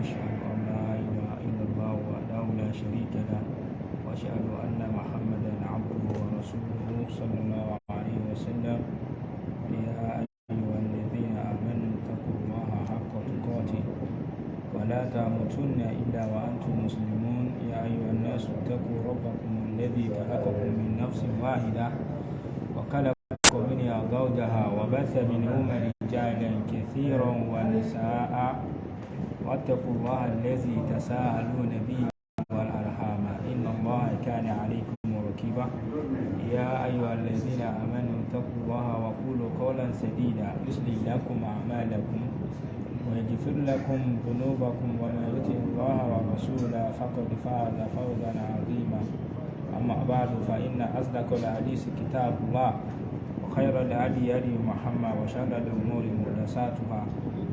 أشهد أن لا إله إلا الله وحده لا شريك له وأشهد أن محمدا عبده ورسوله صلى الله عليه وسلم. يا أيها الذين آمنوا اتقوا الله حق تقاته ولا تموتن إلا وأنتم مسلمون. يا أيها الناس اتقوا ربكم الذي خلقكم من نفس واحدة وخلق منها زوجها وبث منهما رجالا كثيرا ونساء واتقوا الله الذي تساءلون به والأرحام إن الله كان عليكم رقيبا. يا أيها الذين آمنوا اتقوا الله وقولوا قولا سديدا يصلح لكم أعمالكم ويغفر لكم ذنوبكم ومن يطع الله ورسوله فقد فاز فوزا عظيما. أما بعد فإن أصدق الحديث كتاب الله وخير الهدي هدي محمد وشر الأمور محدثاتها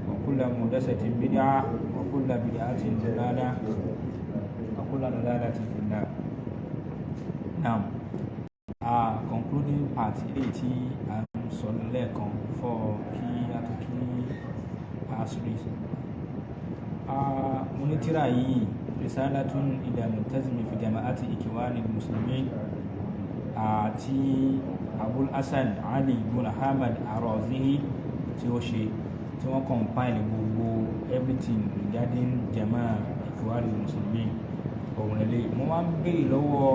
وكل محدثة بدعة وكل بدعة ضلالة وكل ضلالة في النار. Now, concluding part eléyìí tí a ń sọ lẹ́ẹ̀kan fọ́ kí a tó kí asiri. Mo ní tírà yìí risalatun ila multazimi fi jama'ati ikhwanil muslimin àti Abul Hasan Ali ibn Ahmad Ar-Razihi tí ó ṣe tí wọ́n compile gbogbo everything regarding jama'a ikhwanil muslimin. Òun lè mo máa ń béèrè lọ́wọ́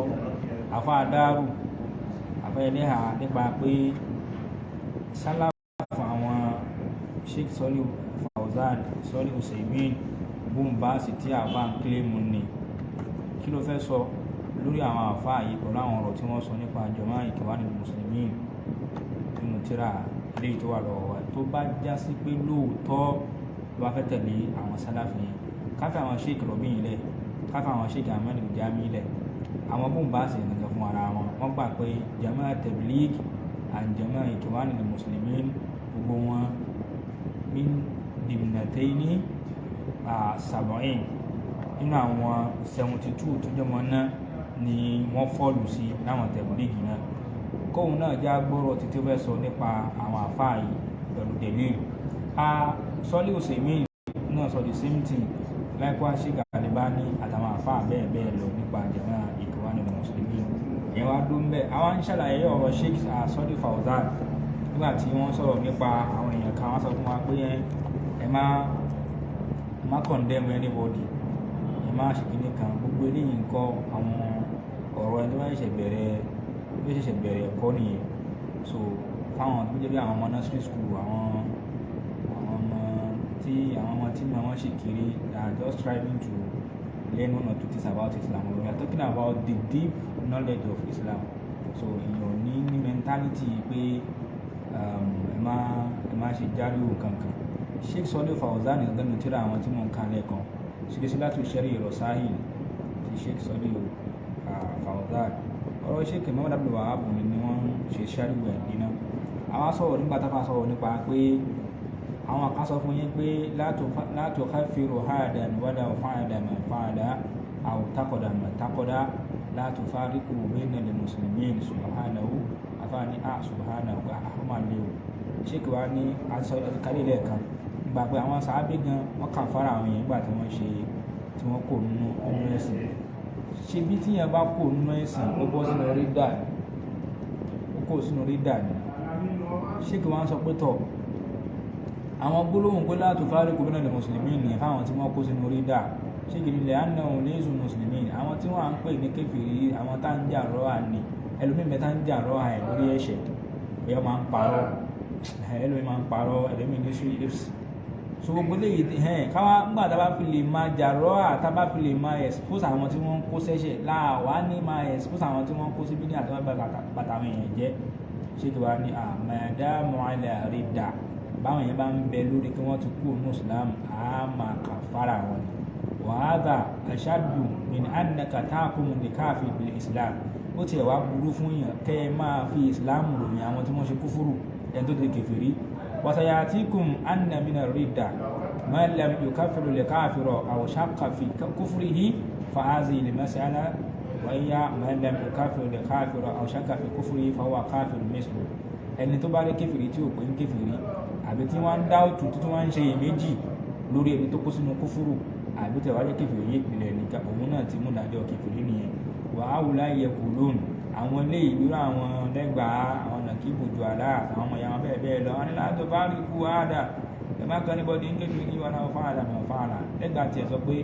afáàdárù afẹ́lẹ́hà nípa pé sálàfù àwọn Sheikh Sọ́lí Fawzan Sọ́lí Usaimin bóńbáàsì tí àfá ń kílèmù ní kí ló fẹ́ sọ lórí àwọn àfá yìí pẹ̀lú àwọn ọ̀rọ̀ tí wọ́n sọ nípa jama'a ikhwanil muslimin nínú tírà ilé tó wà lọ́wọ́ wa tó bá já sí pé lóòótọ́ ló bá fẹ́ tẹ̀lé àwọn sálàfù yẹn káfẹ́ àwọn Sheikh Rabi ilẹ̀ káfẹ́ àwọn Sheikh Ahmad Jami ilẹ̀ àwọn bóńbáàsì nìkan fún ara wọn wọ́n gbà pé jama'a tabligh and jama'a ikhwanil muslimin gbogbo wọn min dimnatayni sab'in nínú àwọn 72 tó jẹ́ mọ́ náà ni wọ́n fọ́ọ̀lù sí láwọn tabligh náà. Kóhun náà já gbọ́rọ̀ títí fẹ́ sọ nípa àwọn àfáà yìí pẹ̀lú dẹ̀lé. Sọ́lí Usaimin náà sọ the same thing likewise Sheikh Albani àtàwọn àfáà bẹ́ẹ̀ bẹ́ẹ̀ lọ nípa jama'a ikhwanil muslimin. Ìyẹn wá dún bẹ́ẹ̀ àwọn ń ṣàlàyé ọ̀rọ̀ Sheikh Sọ́lí Fawzan nígbà tí wọ́n sọ̀rọ̀ nípa àwọn èèyàn kan wọ́n sọ fún wa pé ẹ má condemn anybody, ẹ má ṣe kíní kan gbogbo eléyìí nǹkan àwọn ọ̀rọ̀ ẹni tó ṣẹ̀ṣẹ̀ bẹ̀rẹ̀ ẹ̀kọ́ nìyẹn. So fáwọn tó jẹ́ bí àwọn ọmọ nursery school àwọn ọmọ tí wọ́n ṣì kéré are just striving to learn one or two things about Islam. We are talking about the deep knowledge of Islam. So èèyàn ní mentality pé ẹ má ṣe járe òun kankan. Sheikh Sọ́lí Fawzan ìgbẹ́nu tíra àwọn tí mò ń kàn lẹ́ẹ̀kan Silsilatu Sharh Rasail ti Sheikh Sọ́lí Fawzan. Ọ̀rọ̀ Sheikh Muhammad Abdul Wahhab ni wọ́n ṣe ṣáríwò ẹ̀ nínú. Àwọn sọ̀rọ̀ nígbà tá a sọ̀rọ̀ nípa pé àwọn kan sọ fún yín pé la tukaffiru hadan wala fa'ala man fa'ala aw taqada man taqada la tufariqu bayna al-muslimin subhanahu afani subhanahu ahma lewu. Sheikh wa ní àtìkálẹ̀ lẹ́ẹ̀kan nígbà pé àwọn sàábé gan wọ́n kà fara àwọn èèyàn nígbà tí wọ́n kò nínú ẹ̀sìn. Ṣe bí tí yẹn bá kò nínú ẹ̀sìn ó bọ́ sínú rídà ni. Sheikh wa ń sọ pé tọ̀ àwọn gbólóhùn pé la tufariqu bayna al-muslimin ní fáwọn tí wọ́n kó sínú rídà. Sheikh nílẹ̀ annahum laysu muslimin àwọn tí wọ́n à ń pè ní kèfèrí àwọn tá ń jà rọ́ àní ẹlòmíì tá ń jà rọ́ àì lórí ẹ̀ṣẹ̀ ẹ̀yọ́ máa ń parọ́ ẹlòmíì ní sí ifs. So gbogbo léyìí káwá ńgbà tá bá fi lè máa jà rọ́ àtá bá fi lè máa expose àwọn tí wọ́n kó sẹ́ṣẹ̀ láàwá ní máa expose àwọn tí wọ́n kó sí bídí àti wọ́n bàtà àwọn èèyàn jẹ́. Sheikh wa ní madamu ala ridda báwọn èèyàn bá ń bẹ lórí kí wọ́n ti kú ní Islam a máa kàfàrà wọn. Wa hadha ashaddu min annaka tahkumu bi kafir bil Islam. Ó tiẹ̀ wá burú fún yàn kẹ́ ẹ máa fi Islam ròyìn àwọn tí wọ́n ṣe kúfúrù ẹni tó ti kèfèrí. Wa sayatikum anna min ar-ridda ma lam yukaffiru al-kafira aw shaqqa fi kufrihi fa hadhihi al-mas'ala wa hiya ma lam yukaffiru al-kafira aw shaqqa fi kufrihi fa huwa kafirun mislu. Ẹni tó bá rí kèfèrí tí ò pé ń kèfèrí àbí tí wọ́n ń dá òtù tí wọ́n ń ṣe iyèméjì lórí ẹni tó kó sínú kúfúrù àbí tẹ̀wá jẹ́ kèfèrí yé ìpìlẹ̀ nìkan òun náà ti mú dájọ́ kèfèrí nìyẹn wà á wù láyé kù lónìí àwọn ilé ìlú àwọn lẹ́gbàá àwọn nàkíbù jù àlá àwọn ọmọ ìyá wọn bẹ́ẹ̀ bẹ́ẹ̀ lọ wọn ni láti bá rí kú àádà ẹ má kàn níbọdí ń kéde ní wọn náà fáàlà náà fáàlà lẹ́gbàá tiẹ̀ sọ pé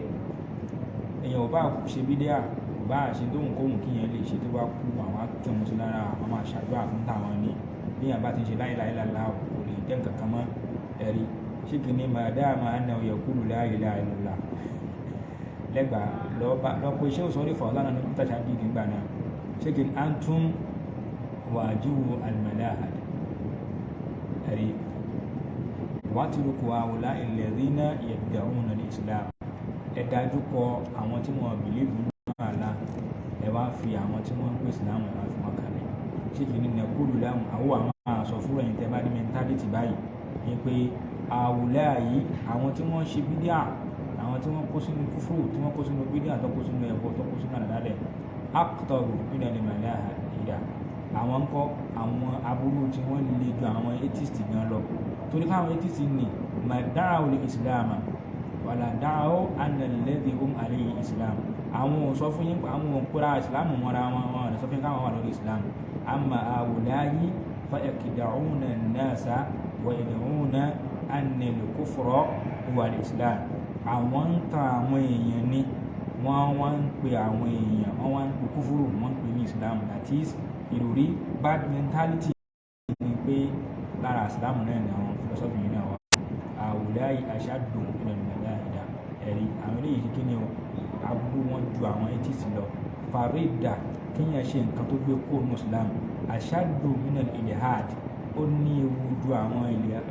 èèyàn ò bá ṣe bídíà kò bá ṣe tóun kóhùn kí yẹn lè ṣe tó bá kú àwọn akẹ́wọ̀n sí lára àwọn máa ṣàdúrà fún táwọn ní bí yàn bá ti ṣe láìláìláìlá kò lè jẹ́ nǹkan kan mọ́ ẹ̀rí ṣé kì ní máa dá máa ń náwó yẹ kúrò láìláìláìlá lẹ́gbàá lọ́pọ̀ iṣẹ́ òsọ́rí fọ̀ọ́lá náà ní tàṣà bí nígbà náà ṣé kì ní antum wàjíwò almalahad ẹ̀rí wàtúrùkù àwòlá ilẹ̀rínà yẹ̀dàún ní islam ẹ dájú kọ àwọn tí wọ́n bìlíìfù ní àlá ẹ wá fi àwọn tí wọ́n ń pè ìsìlámù ẹ wá fi wọn kalẹ̀ ṣé kì ní nẹ̀kúlù láwọn àwọn máa sọ fúnra ẹ̀yìn tẹ́ bá ní mẹ́ntálítì báyìí ni pé àwòlá yìí àwọn tí wọ́n ṣe bídíà àwọn tí wọ́n kó sínú kúfúrú tí wọ́n kó sínú bídíà tó kó sínú ẹ̀bọ tó kó sínú àdàlẹ̀ akitọ̀rù nínú ẹni màlẹ́ ìyá àwọn ń kọ́ àwọn aburú tí wọ́n lè ju àwọn atheist gan lọ torí káwọn atheist ní màdáwò lè islam wàlà dáwò ànàlẹ́dì àlẹ́ islam àwọn ò sọ fún yín àwọn ò kóra islam mọ́ra wọn wọn ò sọ fún yín káwọn wà lórí islam àmà àwòláyé fàyàkìdàúnà nàṣà wà ìdàúnà ànàlẹ́ kófòrò wà ní islam àwọn ń ta àwọn èèyàn ní wọ́n wá ń pe àwọn èèyàn wọ́n wá ń pe kúfúrú wọ́n ń pe ní islam that is ìròrí bad mentality ni pé lára islam náà ni àwọn philosophy yìí náà wà àwòláyé aṣáàdùn ìrìnàlá ìdá ẹ̀rí àwọn eléyìí ṣe kí ni o aburú wọn ju àwọn atheist lọ farida kéèyàn ṣe nǹkan tó gbé kó ní islam aṣáàdùn minal ilhad ó ní ewu ju àwọn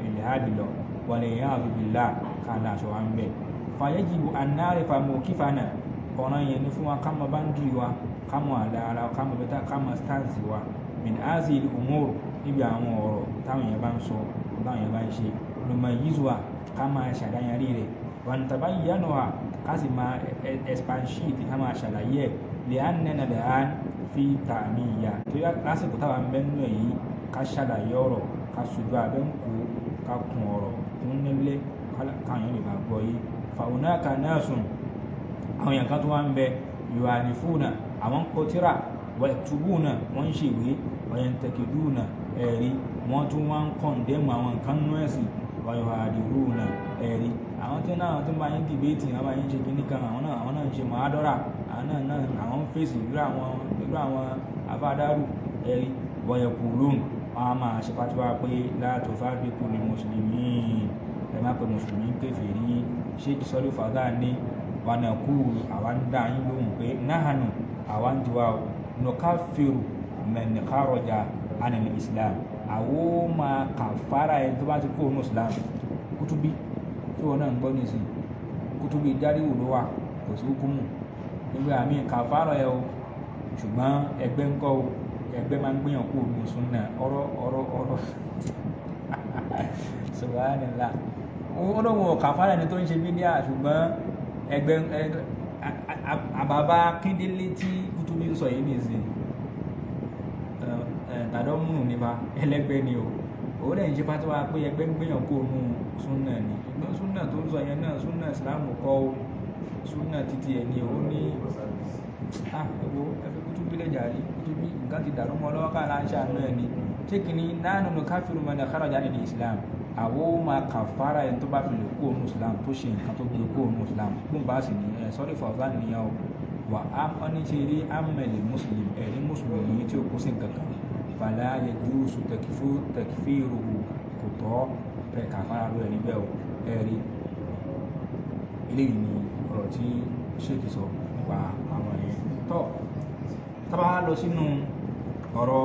ilhad lọ wàlẹ̀ yẹn àbíbílà kàlà aṣọ wa ń bẹ̀ fàyẹ́jìbù anáàrífà mọ̀ kífànà ọ̀ràn yẹn ni fún wa kámọ báńdìrì wa kámọ àdára kámọ bẹ́tà kámọ stáǹsì wa min azi umur níbi àwọn ọ̀rọ̀ táwọn yẹn bá ń sọ táwọn yẹn bá ń ṣe lọ́mọ yíṣùwà ká máa ṣàdáyanrí rẹ̀ wà ní tàbá yíyánu wa ká sì máa expanshit ká máa ṣàlàyé ẹ̀ lè á nẹ́nà lè á fi tààmì ìyá tó yá lásìkò táwọn ń bẹ́ nínú èyí ká ṣàlàyé ọ̀rọ̀ ká sojú abẹ́ ń kó ká kun ọ̀rọ̀ fún nílé káwọn yẹn lè máa gbọ́ yìí fàwọnàkà náà sùn àwọn èèyàn kan tó wá ń bẹ yu'alifuna àwọn kọtíra wa yaktubuna wọ́n ń ṣèwé wa yantakiduna ẹ̀rí wọ́n tún wá ń kọ̀ndẹ́mù àwọn nǹkan nú ẹ̀sìn wa yuhadiruna ẹ̀rí àwọn tí náà tó máa ń dìbéètì àwọn máa ń ṣe kíní kan àwọn náà ń ṣe mọ̀ádọ́rà àwọn ń fèsì irú àwọn afádárù ẹ̀rí wa yaqulun wọ́n á máa ṣe fatiwa pé la tufarriqu lil muslimin ẹ má pe mùsùlùmí kèfèrí ṣéèkì sọ́lé fàdá ní wànàkúrù àwọn dá yín lóhùn pé náhànù àwọn tiwa nùkáfíru mẹ́nìkárọ̀jà ànàlì islam àwọn máa kàfàrà ẹni tó bá ti kó islam kútúbí tí wọn náà ń gbọ́ nísìnyí kútúbí dáríwò ló wà kò sí hukumu nígbà àmì kàfàrà ẹ o ṣùgbọ́n ẹgbẹ́ ńkọ́ o ẹgbẹ́ máa ń gbìyàn kó omi sunna ọ̀rọ̀ subhanallah olóhùn kàfàrà ẹni tó ń ṣe bídíà ṣùgbọ́n ẹgbẹ́ àbàbá kíndélé tí kútúbí ń sọ yìí nìsín tàdọ́mùnù nípa ẹlẹ́gbẹ́ ni o òun lẹ́yìn ṣe fatiwa pé ẹgbẹ́ ń gbìyàn kó omi sunna ni ṣùgbọ́n sunna tó ń sọ yẹn náà sunna islam kọ́ o sunna títí ẹ̀ ni òun ní ẹ̀wọ̀ ẹ̀fẹ́ kútúbí lẹ́jà rí kútúbí nǹkan ti dàrú mọ́ lọ́wọ́ káàlà ń ṣàánú ẹ̀ ni ṣé kìíní nánú ní káfíìrù mọ́ni kharaja ní islam àwọn máa kàfàrà ẹni tó bá fi lè kó ònú islam tó ṣe nǹkan tó gbé kó ònú islam fún bá sì ní sọ́rí fọ̀ọ́sán nìyẹn o wà á ọ́ní ṣe rí amẹ́lì muslim ẹ̀rí mùsùlùmí tí ó kó sí nǹkan kan fàlà yajuzu tẹkifíìrù kò tọ́ rẹ̀ kàfàrà rẹ̀ rí bẹ́ẹ̀ o ẹ̀rí eléyìí ni ọ̀rọ̀ tí ṣèkì sọ nípa àwọn ẹ̀yẹ tọ́ tábà lọ sínú ọ̀rọ̀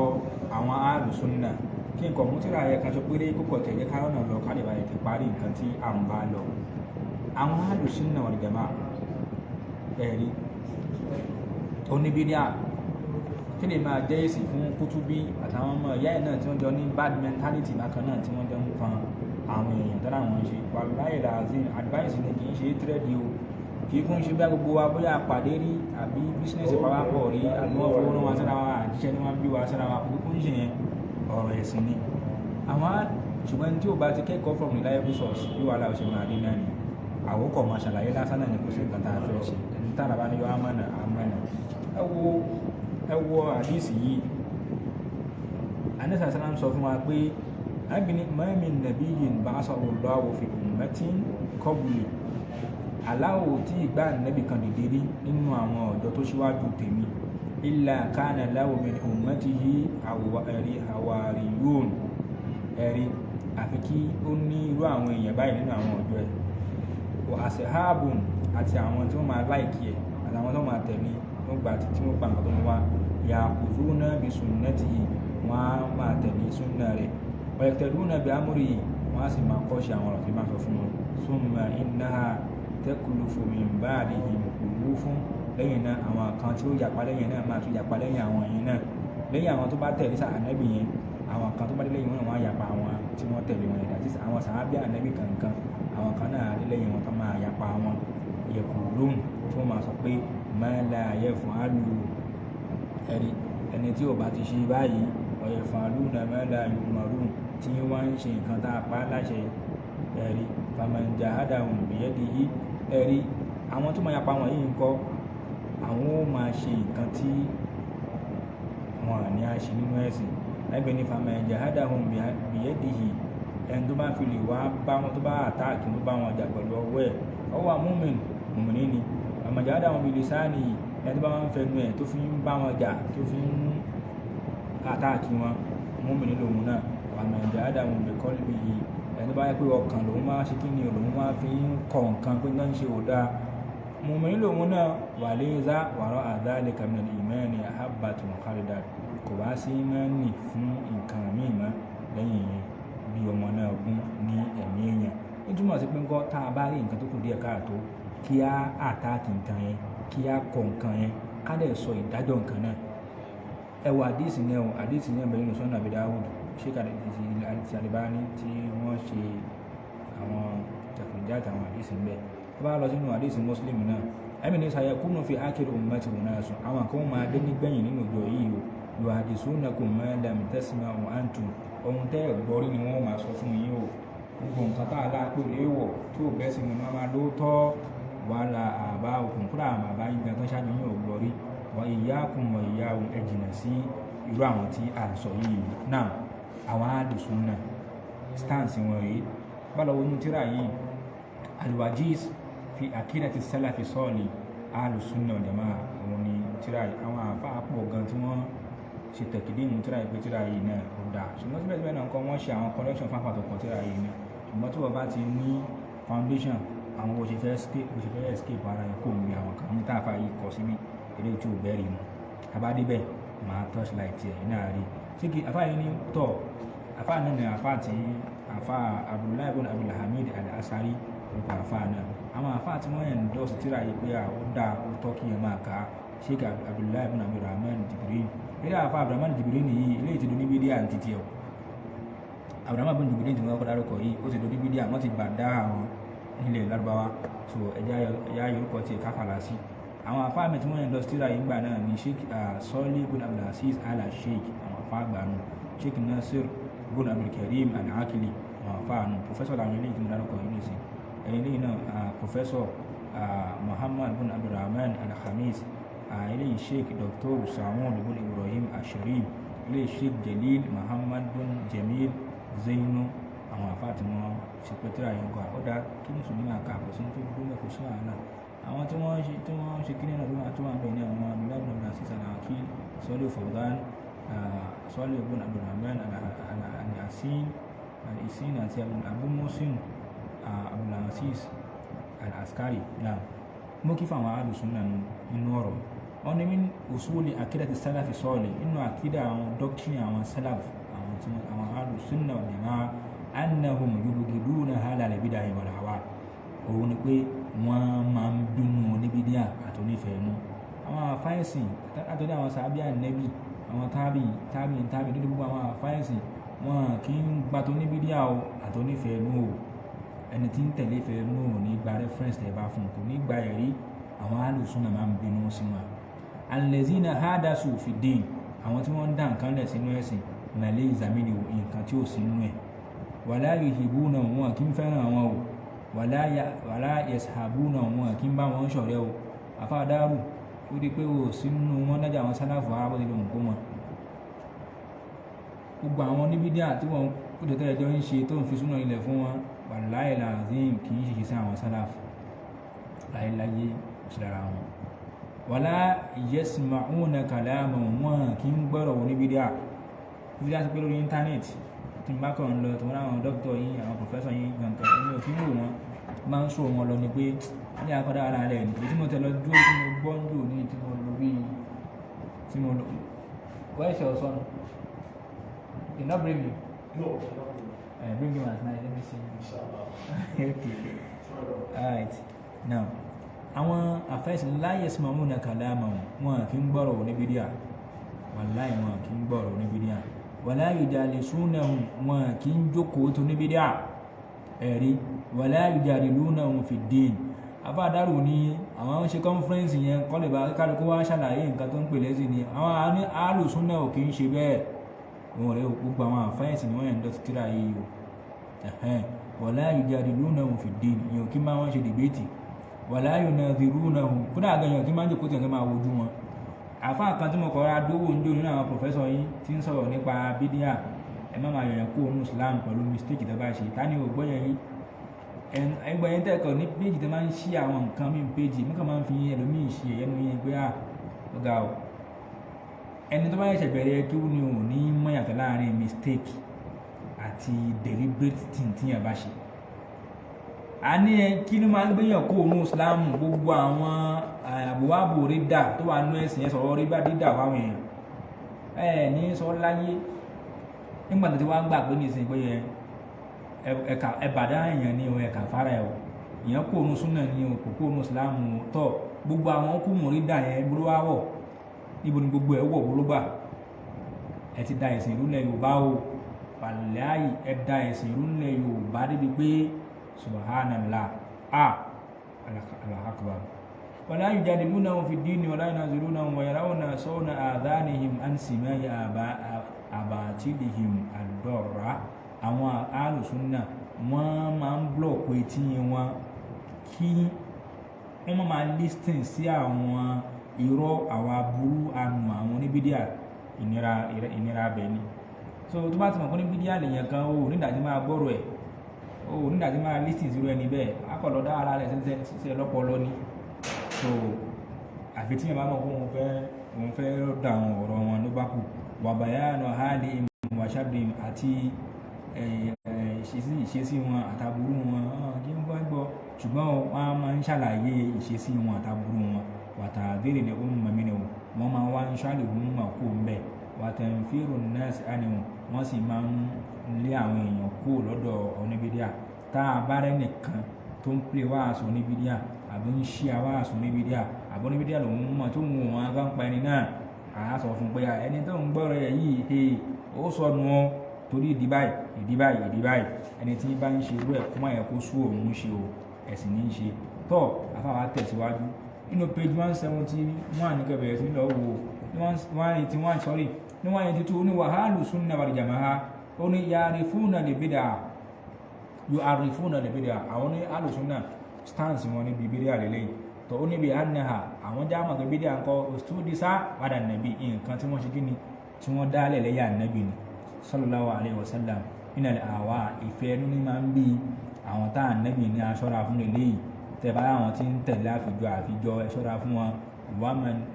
àwọn alùsùnnà kí n kọ̀ mú tíra ayẹ kan ṣe péré púpọ̀ tẹ̀lé káyọ̀ náà lọ káàdì báyìí ti parí nǹkan tí à ń bá lọ àwọn alùsùnnà wal jamaa ẹ̀rí oníbídíà kí lè máa jẹ́ èsì fún kútúbí àtàwọn ọmọ ìyá ẹ̀ náà tí wọ́n jọ ní bad mentality bákan náà tí wọ́n jọ ń fan àwọn èèyàn tó láwọn ṣe wàlúwàyè làzín advice ni kì í ṣe tírẹ́dì o kì í kún ṣe bí gbogbo wa bóyá àpàdé rí àbí bísínẹ́sì pàápàá rí àbí wọ́n fowó rán wa síra wa àjíṣẹ́ ni wọ́n bí wa síra wa kò kún ṣe yẹn ọ̀rọ̀ ẹ̀sìn ni àwọn ṣùgbọ́n tí ó bá ti kẹ́kọ̀ọ́ from reliable source bí wàhálà ṣe máa rí náà ni àwòkọ̀ máa ṣàlàyé lásán náà ni kò sí nǹkan tá a fẹ́ ṣe ẹni tára bá ní yọ amọ̀nà ẹ wo àdìsí yìí anisa salam sọ fún wa pé abini mami nabiyyin ba'athahu Allahu fi ummatin qabli aláwò tí ìgbà nẹ́bì kan dìde rí nínú àwọn ọ̀dọ́ tó ṣíwájú tèmi illa kana lahu min ummatihi hawariyun ẹ̀rí àfi kí ó ní irú àwọn èèyàn báyìí nínú àwọn ọ̀dọ́ ẹ̀ wa ashabun àti àwọn tí wọ́n máa láìkí ẹ̀ àtàwọn tó máa tẹ̀lé tó gbà tí wọ́n gbà nǹkan tó mú wá ya'khudhuna bi sunnatihi wọ́n á máa tẹ̀lé súnnà rẹ̀ wa yaqtaduna bi amrihi wọ́n á sì máa kọ́ṣe àwọn ọ̀rọ̀ tí máa sọ fún wọn summa innaha taklufu min ba'dihim khulufun lẹ́yìn náà àwọn kan tí ó yapa lẹ́yìn náà máa tún yapa lẹ́yìn àwọn yẹn náà lẹ́yìn àwọn tó bá tẹ̀lé ànábì yẹn àwọn kan tó bá dé lẹ́yìn wọn wọ́n á yapa àwọn tí wọ́n tẹ̀lé wọn yẹn dàtí àwọn sàhábí ànábì kankan àwọn kan náà dé lẹ́yìn wọn tó máa yapa wọn yaqulun tí wọ́n máa sọ pé ma la yaf'alu ẹ̀rí ẹni tí ò bá ti ṣe báyìí wa yaf'aluna ma la yu'marun tí wọ́n ń ṣe nǹkan tá a pa láṣẹ ẹ̀rí faman jahadahum biyadihi ẹ̀rí àwọn tó máa yapa wọn yìí ń kọ́ àwọn ó máa ṣe nǹkan tí wọn ní a ṣe nínú ẹ̀sìn ẹgbẹ́ ní faman jahadahum biyadihi ẹni tó bá fi lè wá bá wọn tó bá àtáàkì tó bá wọn jà pẹ̀lú ọwọ́ ẹ̀ ọwọ́ mùmínì ni faman jahadahum bilisanihi ẹni tó bá wọn fẹnu ẹ̀ tó fi ń bá wọn jà tó fi ń àtáàkì wọn mùmínì lòun náà faman jahadahum biqalbihi ẹni bá yẹ pé ọkàn lòun máa ṣe kí ni lòun máa fi ń kọ nǹkan pé náà ń ṣe ò dáa mùmínì lòun náà wà léza wàrọ̀ àdáàlẹ̀ kàmínà ìmánì ahabbatun khalidat kò wá sí ìmánì fún nǹkan míì mọ́ lẹ́yìn yẹn bí ọmọ náà gún ní ẹ̀mí èèyàn nítumọ̀ sí pé ńkọ́ tá a bá rí nǹkan tó kù díẹ̀ káàtó kí á àtáàkì nǹkan yẹn kí á kọ nǹkan yẹn ká dẹ̀ sọ ìdájọ́ nǹkan náà ẹ wo àdìsí náà bẹ̀rẹ̀ nínú Sunan Abi Dawud Sheikh Al-Albani tí wọ́n ṣe àwọn tẹ̀kùnjá àtàwọn àdìsí ń bẹ̀ tó bá lọ sínú àdìsí Muslim náà ẹ̀mí ní sayakunu fi akhir ummati unasun àwọn kan máa dé nígbẹ̀yìn nínú ìjọ yìí o yuhadisunakum ma lam tasma'u antum ohun tẹ́ ẹ̀ gbọ́rí ni wọ́n máa sọ fún yín o gbogbo nǹkan tá a láàpò léèwọ̀ tí ò bẹ́ sí ni wọ́n máa lóòótọ́ wàhálà àbá òkun fúnra àwọn àbá yín gan tó ṣáájú yín ò gbọ́rí wa iyyakum wa iyyahum ẹ jìnà sí irú àwọn tí a sọ yìí náà àwọn àdùsùn náà stance wọn rèé bá lọ wọnú tíra yìí al-wajiz fi akidati salafi salih àdùsùn náà jama àwọn ni tíra yìí àwọn àfa pọ̀ gan tí wọ́n ṣe tẹ̀kídìmù tíra yìí pé tíra yìí náà ó dáa ṣùgbọ́n síbẹ̀síbẹ̀ náà nǹkan wọ́n ṣe àwọn collection fáfà tó kọ tíra yìí náà ṣùgbọ́n tí wọ́n bá ti ní foundation àwọn bó ṣe fẹ́ escape ara ẹ̀ kò ní àwọn kan ní táàfà yìí kọ síbi eré tí ò bẹ́ẹ̀rì mu abádébẹ̀ máa torchlight ẹ̀ náà rí síkì afá yìí ní tọ̀ afá náà ní afá tí afá Abdullahi ibn Abdul Hamid al-Asari nípa afá náà àwọn afá tí wọ́n yẹn endorse tíra yìí pé ó dáa ó tọ́ kí yẹn máa kà á Sheikh Abdullahi ibn Abdurrahman Jibril ilé àfa Abdurrahman Jibril nìyí ilé ìtìdó ní bídíà àti títí ẹ̀ Abdurrahman ibn Jibril tí wọ́n kọ́ dárúkọ yìí ó ti do ní bídíà wọ́n ti gbà dá àwọn nílẹ̀ Lárúbáwá so ẹ̀yà yorùkọ ti káfàlà sí àwọn afá mi tí wọ́n yẹn lọ sí tíra yìí gbà náà ní Sheikh Salih ibn Abdulaziz al-Sheikh àwọn afá gbà nù Sheikh Nasir ibn Abdul Karim al-Akili àwọn afá nù professor làwọn ilé ìtìmọ̀ dárúkọ yìí nìsí ẹ̀yìn náà professor Muhammad ibn Abdurrahman al-Khamis eléyìí Sheikh Dr. Samun ibn Ibrahim al-Sharif eléyìí Sheikh Jalil Muhammad bin Jamil Zainu àwọn àfáà tí wọ́n ṣe pẹ́tẹ́rà yẹn kọ́ àkọ́dá kí ní sùnmí náà kààbọ̀ sí tó gbogbo mẹ́kọ̀ọ́ sí àná àwọn tí wọ́n ṣe kíní náà tó máa bẹ̀ ní àwọn abdullahi ibn asis al-Akil Salih Fawzan Salih ibn Abdurrahman al-Isin àti Abu Musin Abdulaziz al-Askari náà mú kí fáwọn alùsùn náà nínú ọ̀rọ̀ wọn ni min usuli akidati salafi salih inú akida àwọn doctrine àwọn salaf àwọn alùsùn náà ní máa annahum yubghiduna halal bid'ah wal hawa òun ni pé wọ́n máa ń bínú oníbídíà àti onífẹ̀ẹ́nu àwọn àfáìsìn àtọ́jú àwọn sàábíà nẹ́bì àwọn tábì nínú gbogbo àwọn àfáìsìn wọn kì í gba tó oníbídíà àti onífẹ̀ẹ́nu o ẹni tí ń tẹ̀lé fẹ̀ẹ́nu ò ní gba reference tẹ̀ bá fún kò ní gba ẹ̀rí àwọn alùsùn náà máa ń bínú sí wọn allazina hadasu fi din àwọn tí wọ́n ń dá nǹkan lẹ̀ sínú ẹ̀sìn nàlẹ́ ìzàmìlì nǹkan tí ò sí nínú ẹ̀ wala yuhibuna wọn kì í fẹ́ràn àwọn o wàlá yashabuna wọn kí n bá wọn ṣọ̀rẹ́ o àfa dárù ó di pé o sínú wọn lẹ́jà àwọn sálàfù arábọ̀ nílò nǹkó mọ́ gbogbo àwọn oníbídíà tí wọ́n kó tẹ̀tẹ̀ ẹjọ́ ń ṣe tó ń fi súnà ilẹ̀ fún wọn wàláhì làzím kì í ṣe sí àwọn sálàfù láyéláyé òṣìlára wọn wàlá yasma'una kalama wọn kì í gbọ́rọ̀ wọn oníbídíà bídíà ti pé lórí íńtánẹ́ẹ̀tì tí n bá kàn ń lọ tí wọ́n láwọn dókítà yín àwọn pòfẹ́sọ̀ yín gbọ̀ǹkan ẹni ò fi ń wò wọ́n máa ń sọ wọn lọ ni pé ní akọ́dá ara rẹ̀ ní tí mo tẹ lọ dúró tí mo gbọ́ ń dò ní tí mo lò bí tí mo lò where is your son? You not bring me? No. Bring him at night, let me see. Okay. Alright. Now, àwọn àfẹ́sìn láyé sọmọ́mú na kàlámà wọn kì ń gbọ́rọ̀ ní bídíà wàláhì wọn kì ń gbọ́rọ̀ ní bídíà wàlá yujalisuunahum wọn kì ń jókòó tó ní bídíà ẹ̀rí wàlá yujadilunahum fi ddin afáàdárò ní àwọn ṣe kọ́nfẹ́rẹ́nsì yẹn kọ́lẹ̀ bá kálukú wá ṣàlàyé nǹkan tó ń pè lẹ́sìn ni àwọn ní alùsúnnà ò kì ń ṣe bẹ́ẹ̀ wọn rẹ̀ gbogbo àwọn àfẹ́sì ni wọ́n yẹn ń dọ́tí tíra yìí o wàlá yujadilunahum fi ddin ìyẹn ò kí máa wọ́n ṣe dìbẹ́tì wàlá yunadhirunahum kódà àgbẹ̀yàn kí máa ń jòkó tẹ̀ máa wojú wọn àfáà kan tí mo kọ́ ra dówó ń jó nínú àwọn pòfẹ́sọ̀ yìí tí ń sọ̀rọ̀ nípa bídíà ẹ má máa yọ̀yàn kó onú Islam pẹ̀lú mistake tó bá ṣe tani ò gbọ́ yẹn yìí ẹgbẹ́ yẹn tẹ̀kọ̀ ní péjì tó máa ń ṣí àwọn nǹkan mí péjì mí kàn máa ń fi ẹlòmíì ṣe ẹnu yẹn pé ó ga ọ ẹni tó bá yẹ̀ṣẹ̀ bẹ̀rẹ̀ kí ó ní òun ní mọ̀yàtọ̀ láàrin mistake àti deliberate thing tí yẹn bá ṣe a ní kí ló máa ń gbéyàn kó onú Islam gbogbo àwọn àbúwábò rídà tó wà nú ẹ̀sìn yẹn sọ̀rọ̀ ríbá dídà fáwọn èèyàn ní sọ láyé nígbà tó ti wá gbà pé ní ìsìn pé ẹ̀bàdá èèyàn ní ẹ̀ka fara ẹ̀ èèyàn kó onú súnà ní kò kó onú Islam tọ̀ gbogbo àwọn kú mọ̀ rídà yẹn búrú wá wọ̀ níbo ni gbogbo ẹ̀ wọ̀ búrú gbà ẹ ti da ẹ̀sìn ìrúlẹ̀ Yorùbá o pàlẹ́àyè ẹ da ẹ̀sìn ìrúlẹ̀ Yorùbá débi pé subhanallah Allahu akbar ولا يجادلونهم في الدين ولا ينازلونهم ويرون صون آذانهم عن سماع أباطيلهم الضارة àwọn alùsùnà wọ́n máa ń blọọ̀kù etí wọn kí wọ́n máa listen sí àwọn irọ́ àwọn aburú àánú àwọn oníbídíà ìnira abẹ ni so tó bá ti mọ̀ fún oníbídíà lèèyàn kan ó nídàájí máa gbọ́rọ̀ ẹ̀ ó nídàájí máa listen sí irú ẹni bẹ́ẹ̀ akọ̀lọ́ dá ara rẹ̀ ṣiṣẹ́ lọ́pọ̀lọ́ ni so àfi tí yẹn bá mọ̀ pé òun fẹ́ dà àwọn ọ̀rọ̀ wọn ló bá kù wàbàyà náà hálì wàṣàbí àti ìṣesí wọn àtàbúrú wọn kí n gbọ́ ṣùgbọ́n wọ́n á máa ń ṣàlàyé ìṣesí wọn àtàbúrú wọn wàtà àdéhìí lè ń mọ̀ mí wọ́n máa wá ń ṣàlè ń mọ̀ kó ń bẹ̀ wàtà ń fèrò nọ́ọ̀sì àníwọ̀n wọ́n sì máa ń lé àwọn èèyàn kó lọ́dọ̀ oníbídíà tá a bá rẹ́ nìkan tó ń pè wá aṣọ oníbídíà àbí ń ṣí àwa aṣọ oníbídíà àbí oníbídíà lòun mọ̀ tó ń wò wọn bá ń pa ẹni náà àá sọ fún pé ẹni tó ń gbọ́rọ̀ ẹ̀ yìí ó sọnù ọ́ torí ìdí báyìí ẹni tí bá ń ṣe irú ẹ̀ kó má yẹ kó sú òun ṣe o ẹ̀sìn ní í ṣe tọ́ àfáwà tẹ̀síwájú nínú page 171 ní kẹbẹ̀rẹ̀ sí lọ wo 181 sorry ní 182 ní wàhálù súnnà wal jama'a ó ní ya'rifuna lil bid'ah yu'arrifuna lil bid'ah àwọn ní alùsúnnà stance wọn níbi bídíà lélẹ́yìn tó ó níbi annaha àwọn jáàmà pé bídíà ń kọ́ ostudisa wàdà nàbí nǹkan tí wọ́n ṣe kí ni tí wọ́n dálẹ̀ lẹ́yà nàbí ni sallallahu alayhi wa sallam nínú àwa ìfẹ́ ẹnu ní máa ń bí àwọn tá à nàbí ní aṣọ́ra fún lélẹ́yìn tẹ̀bá àwọn tí ń tẹ̀lé àfijọ́ ẹ̀ṣọ́ra fún wọn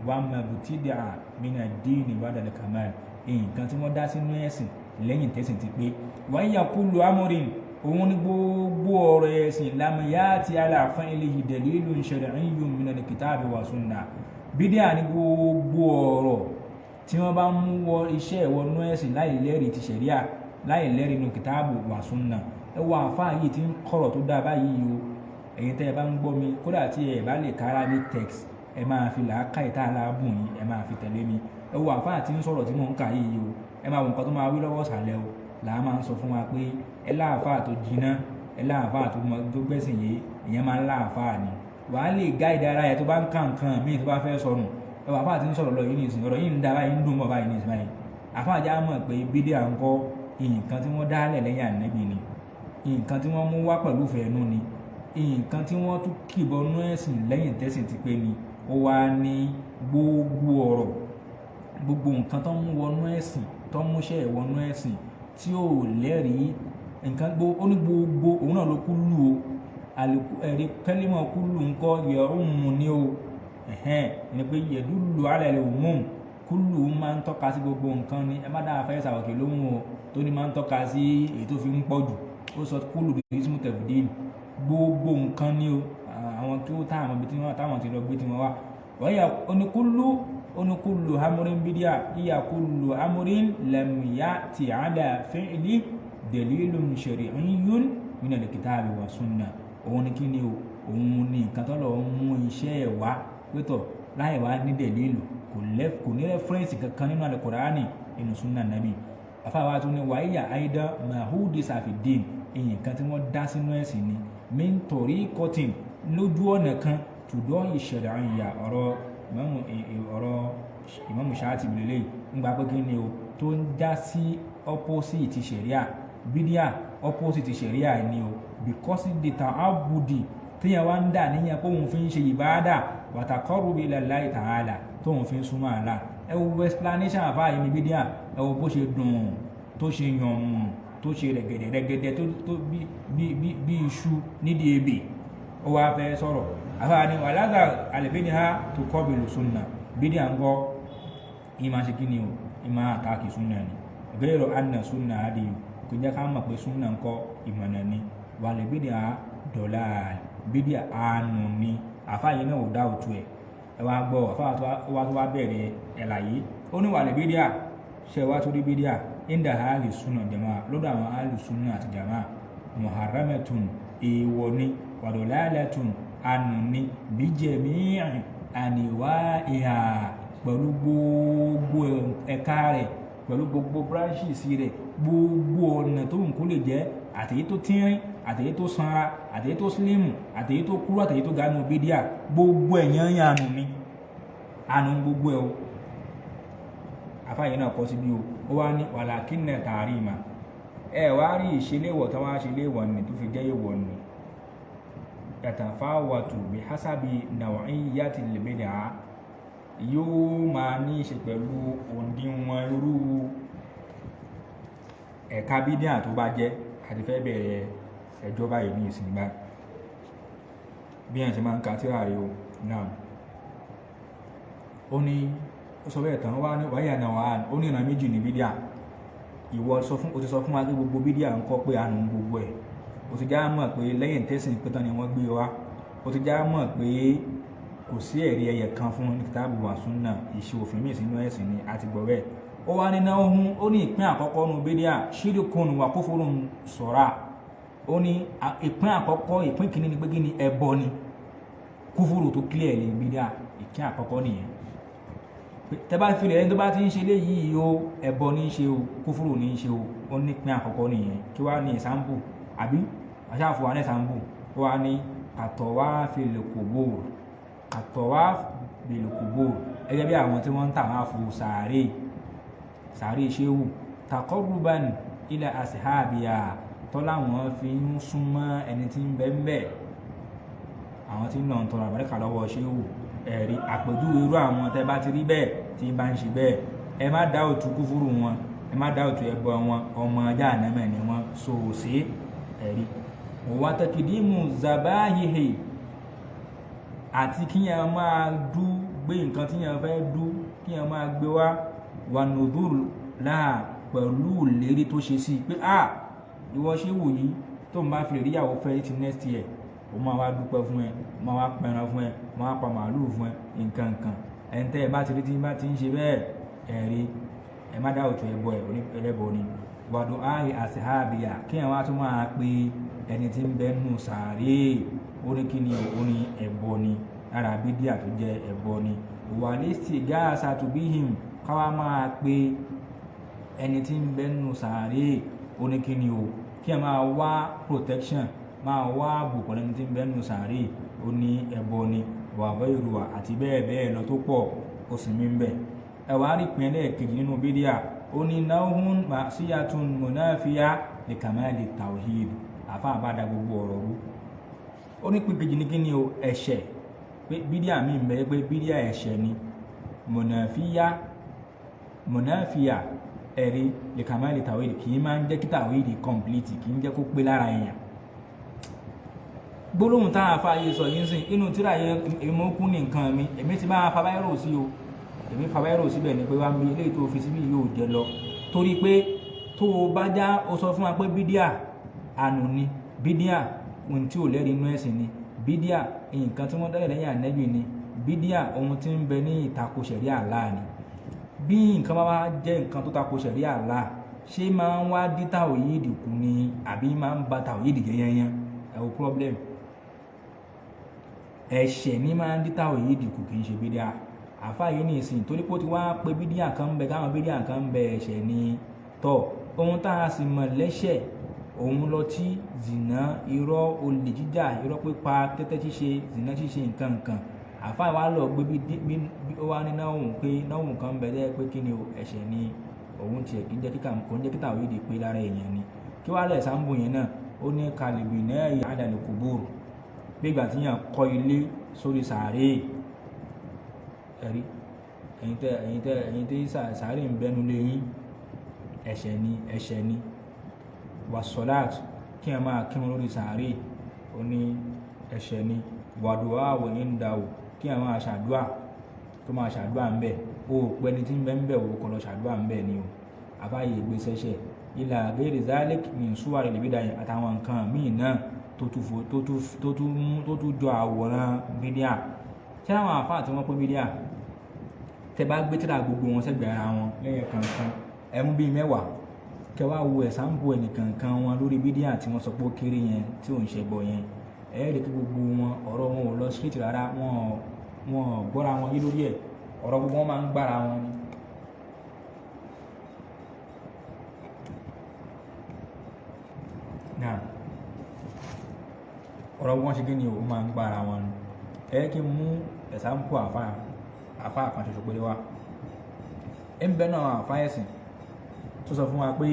wà mabtida mina dini badal kamal nǹkan tí wọ́n dá sínú ẹ̀sìn lẹ́yìn tẹ̀sìn ti pé wa yaqulu amrin òun ní gbogbo ọ̀rọ̀ ẹ̀sìn lamiyati ala fa'ilihi dalilun shar'iyyun min al-kitabi wa sunnah bídíà ní gbogbo ọ̀rọ̀ tí wọ́n bá mú wọ iṣẹ́ ìwọnú ẹ̀sìn láì lẹ́rìí ti ṣẹ̀ríà láì lẹ́rìí nínú kìtáàbù wa sunnah ẹ wọ àfáà yìí tí ń kọ̀rọ̀ tó dáa báyìí o ẹ̀yin tẹ́ ẹ bá ń gbọ́ mi kódà tí ẹ bá lè kára ní text ẹ máa fi làákà ìta aláàbùn yìí ẹ máa fi tẹ̀lé mi ẹ wọ àfáà tí ń sọ̀rọ̀ tí mò ń kà yìí o ẹ máa wọ nǹkan tó máa wí lọ́wọ́ sàlẹ̀ o làá máa ń sọ fún wa pé ẹ láàfáà tó jiná ẹ láàfáà tó gbẹ́sìn yìí ìyẹn máa ń láàfáà ni wàá lè gáìdì ara ẹ tó bá ń kà nǹkan míì tó bá fẹ́ sọnù ẹ wọ àfáà tí ń sọ̀rọ̀ lọ yìí nìsín ọ̀rọ̀ yìí ń da báyìí ń dùn mọ́ báyìí nìsín báyìí àfáà já mọ̀ pé bídíà ń kọ́ nǹkan tí wọ́n dálẹ̀ lẹ́yìn ànábì ni nǹkan tí wọ́n mú wá pẹ̀lú fẹ̀ẹ́nú ni nǹkan tí wọ́n tún kìbọnú ẹ̀sìn lẹ́yìn tẹ́sìn ti pé ni ó wá ní gbogbo ọ̀rọ̀ gbogbo nǹkan tó ń mú wọnú ẹ̀sìn tó ń múṣẹ́ ìwọnú ẹ̀sìn tí ò lẹ́rìí nǹkan ó ní gbogbo òun náà ló kú lù o ẹ̀rí kẹ́límọ̀ kú lù ńkọ́ yẹ̀rùn mu ní o ní pé yẹ̀dúlù alẹ́ òmùn kú lù máa ń tọ́ka sí gbogbo nǹkan ni ẹ má dáa fẹ́ sàwọ̀kì lóhùn o tó ní máa ń tọ́ka sí èyí tó fi ń pọ̀ jù ó sọ kú lù bí ismu tẹ̀fùdíìnì gbogbo nǹkan ni o àwọn tí ó táwọn ibi tí wọ́n táwọn ti lọ gbé tí wọ́n wá wọ́n yà oníkúlù hamurin bídíà ìyà kúlù hamurin lẹ́mìíyá ti àdá fi'li dalilun shari'iyyun min al-kitabi wa sunna òun ni kí ni o òun ni nǹkan tó lọ mú iṣẹ́ ẹ̀ wá pẹ́tọ̀ láì wá ní dẹ̀lílù kò ní rẹ́fúrẹ́ǹsì kankan nínú al-Qur'ani inú sunna nabi afáwa tó ní wàhíyà àìdá mahudi sàfìdín èyàn kan tí wọ́n dá sínú ẹ̀sìn ni min tariqatin lójú ọ̀nà kan tùdọ́ ìṣẹ̀lẹ̀ àyà ọ̀rọ̀ Ìmámù Ṣáàtìbì lélẹ́yìí ńgbà pé kí ni o tó ń já sí opposite ṣẹ̀ríà bídíà opposite ṣẹ̀ríà ni o because the ta'abbudi téèyàn wá ń dà níyàn pé òun fi ń ṣe ìbáàdà wa taqarrubi ila Allahi ta'ala tóun fi ń súnmọ́ àlá ẹ wo explanation àfáà yìí ní bídíà ẹ wo bó ṣe dùn tó ṣe yànmù tó ṣe rẹ̀gẹ̀dẹ̀ tó bí iṣu nídìí ebè ó wá fẹ́ sọ̀rọ̀ àfáà ni wàlágà àlẹ́bíníhà tó kọ́ bí lò súnà bídíà ń gọ́ ìmá ṣe kí ni o ìmá àtàkì súnà ni gẹ́rọ anna súnà adìyù kò jẹ́ ká mọ̀ pé súnà ń kọ́ ìmọ̀nà ni wàlẹ̀ bídíà dọ̀là bídíà àánú ni àfáà yìí náà ò dá òtún ẹ̀ ẹ wá gbọ́ àfáà tó wá bẹ̀rẹ̀ ẹ̀làyé ó ní wàlẹ̀ bídíà ṣe wá tó rí bídíà inda ahli sunna jamaa lọ́dọ̀ àwọn ahli sunna àti jamaa muharramatun èèwọ̀ ni wadalalatun ànú ni bijami'i anwa'iha pẹ̀lú gbogbo ẹ̀ka rẹ̀ pẹ̀lú gbogbo branches rẹ̀ gbogbo ọ̀nà tó nǹkó lè jẹ́ àtèyí tó tínrín àtèyí tó sanra àtèyí tó slimu àtèyí tó kúrú àtèyí tó ganu bídíà gbogbo ẹ̀yàn yàn ànú ni ànú gbogbo ẹ̀ o àfáàyè náà kọ́ síbí o ó wá ní wàlàkínà tààrímà ẹ wá rí ìṣeléwọ̀ tó wá ṣeléwọ̀ ní tó fi jẹ́ ìwọ̀ ní yatafawatu bí hásábì naw'iyyatil bid'ah yóò máa ní í ṣe pẹ̀lú òǹdíwọ̀n irú ẹ̀ka bídíà tó bá jẹ́ àti fẹ́ bẹ̀rẹ̀ ẹjọ́ báyìí ní ìsìn bá bí ẹ̀ ṣe máa ń ka tíra rí o náà ó ní ó sọ bẹ́ẹ̀ tán wá ní wáyà náà wà ó ní ìran méjì ní bídíà ìwọ o ti sọ fún wa pé gbogbo bídíà ń kọ́ pé àánú gbogbo ẹ̀ o ti já mọ̀ pé lẹ́yìn tẹ́sìn pé tán ni wọ́n gbé wa o ti já mọ̀ pé kò sí ẹ̀rí ẹyẹ kan fún kìtàbù wa súnà ìṣe òfin míì sínú ẹ̀sìn ni àti gbọ́ bẹ́ẹ̀ ó wá ní náà ó ní ìpín àkọ́kọ́ nu bídíà ṣírìkùn wà kufurun sọ̀rà ó ní ìpín àkọ́kọ́ ìpín kìíní ni pé kí ni ẹbọ ni kúfúrù tó clear ní bídíà ìpín àkọ́kọ́ nìyẹn tẹ́bá filẹ̀ ẹni tó bá ti ń ṣe léyìí o ẹbọ ní í ṣe o kúfúrù ní í ṣe o ó ní ìpín àkọ́kọ́ nìyẹn kí wá ní ìsàmbù àbí aṣáàfù wa ní ìsàmbù ó wá ní àtọ̀wá fìlẹ̀kùbò àtọ̀wá fìlẹ̀kùbò gẹ́gẹ́ bí àwọn tí wọ́n ń tà wá fún sàárè ṣéwù taqarruban ila ashabiya tọ́lá wọn fi ń súnmọ́ ẹni tí ń bẹ àwọn tí ń lọ ń tọrọ àbáríkà lọ́wọ́ ṣéwù ẹ̀rí àpèjúwe irú àwọn tẹ́ bá ti rí bẹ́ẹ̀ tí bá ń ṣe bẹ́ẹ̀ ẹ má dá òtún kúfúrú wọn ẹ má dá òtún ẹbọ wọn ọmọ Jahannama ni wọn sòòsé ẹ̀rí wa taqdimu zabahihi àti kíyàn máa dú gbé nǹkan tíyàn fẹ́ dú kíyàn máa gbé wá wà nùdúrù láà pẹ̀lú ìlérí tó ṣe sí pé ìwọ ṣé wò yìí tó ń bá fi lè ríyàwó fẹ́ ti next year ó máa wá dúpẹ́ fún ẹ máa wá pẹran fún ẹ máa wá pa màálùú fún ẹ nǹkan nǹkan ẹ̀ńtẹ́ ẹ bá ti rí tí bá ti ń ṣe bẹ́ẹ̀ ẹ̀rí ẹ má dá òtún ẹbọ ẹ ẹlẹ́bọ ni wàdùn áì àṣìhábìyà kí ẹ wá tún máa pe ẹni tí ń bẹ nù sàárè ó ní kí ni ó ní ẹbọ ni lára bídíà tó jẹ ẹbọ ni wàlẹ́sì gáàsà tó bí hìm káwá máa pe ẹni tí ń bẹ nù sàárè ó ní kí ni o kí ẹ máa wá protection máa wá àbùkù ẹni tí ń bẹ nù sàárè ó ní ẹbọ ni wàbọ̀ ìrùwà àti bẹ́ẹ̀ bẹ́ẹ̀ lọ tó pọ̀ ó sì mí ń bẹ̀ ẹwà rí pinlẹ̀ kejì nínú bídíà ó ní náhùn màsíyàtún mùnáfíà lè kàmáàlì tàwhíd àfa àbádá gbogbo ọ̀rọ̀ rú ó ní pé kejì ní kí ni o ẹ̀ṣẹ̀ pé bídíà mi ń bẹ pé bídíà ẹ̀ṣẹ̀ ni mọ̀nàfíà ẹ̀rí lè kà máa lè tàwídì kì í máa ń jẹ́ kí tàwídì complete kì í jẹ́ kó pé lára èèyàn gbólóhùn táwọn afáàyè sọ yìí sìn inú tíra yẹn èmi kú ní nǹkan mi èmi ti máa fa báírò sí o èmi fa báírò síbẹ̀ ni pé wá mi eléyìí tó fi síbí yóò jẹ lọ torí pé tó o bá já o sọ fún wa pé bídíà ànú ni bídíà ohun tí ò lẹ́rìí inú ẹ̀sìn ni bídíà nǹkan tí wọ́n dálẹ̀ lẹ́yìn ànẹ́bì ni bídíà ohun tí ń bẹ ní ìtakò ṣẹ̀rí Allah ni bí nǹkan bá jẹ́ nǹkan tó takò ṣẹ̀rí Allah ṣé máa ń wá dí tàwhídì kù ni àbí máa ń ba tàwhídì jẹ́ yẹnyẹn ẹ̀wọ̀ problem ẹ̀ṣẹ̀ ní máa ń dí tàwhídì kù kì í ṣe bídíà àfáàyè ní ìsìn torí pé ó ti wá pé bídíà kan ń bẹ káwọn bídíà kan ń bẹ ẹ̀ṣẹ̀ ni tọ́ ohun tá a sì mọ̀ lẹ́ṣẹ̀ òun lọ tí zìnà irọ́ olè jíjà irọ́ pípa tẹ́tẹ́ ṣíṣe zìnà ṣíṣe nǹkan àfáà wa lọ gbé bí ó wá ní náwó kan bẹ lẹ́yìn pé kí ni ẹ̀ṣẹ̀ ni òun tiẹ̀ kì í jẹ́ kí tàwhídì pé lára èèyàn ni kí wàá lẹ̀ sáńbù yẹn náà ó ní kàlìbì náà yà á dàlẹ̀ kùbúrù bí ìgbà tí yàn kọ́ ilé sórí sàárè ẹ̀rí ẹ̀yin tẹ́ sàárè ń bẹnu lé yín ẹ̀ṣẹ̀ ni wàsọ̀láàtì kí ẹ máa kírun lórí sàárè ó ní ẹ̀ṣẹ̀ ni wàdùwà àwòyìn ń dàwò kí ẹ máa ṣàdúà tó máa ṣàdúà ń bẹ̀ ó pẹ́ni tí ń bẹ́ ń bẹ̀ wò kọ́ lọ ṣàdúà ń bẹ̀ ni o àfáàyè ìgbésẹ̀ṣẹ̀ ilà àgbèrè zálẹ́kì ní ìṣúwà rẹ̀ lè bí dáyìn àtàwọn nǹkan míì náà tó tún jọ àwòrán bídíà ṣé àwọn àfáà tí wọ́n pín bídíà tẹ bá gbé tíra gbogbo wọn sẹ́gbẹ̀ẹ́ ara wọn lẹ́yìn kankan ẹmú bíi mẹ́wàá kẹwàá wo ẹ̀sánpù ẹnìkankan wọn lórí bídíà tí wọ́n sọ pé ó kéré yẹn tí ò ń ṣẹbọ yẹn ẹ̀ẹ́dì kí gbogbo wọn ọ̀rọ̀ wọn ò lọ street rárá wọn gbọ́ra wọn yé lórí ẹ̀ ọ̀rọ̀ gbogbo wọn máa ń gbára wọn ni. náà ọ̀rọ̀ wọn ṣe kí ni ó máa ń gbára wọn ni ẹ kí n mú ẹ̀sánpù àfáà kan ṣoṣo pé wá ń bẹ náà àfáà ẹ̀sìn tó sọ fún wa pé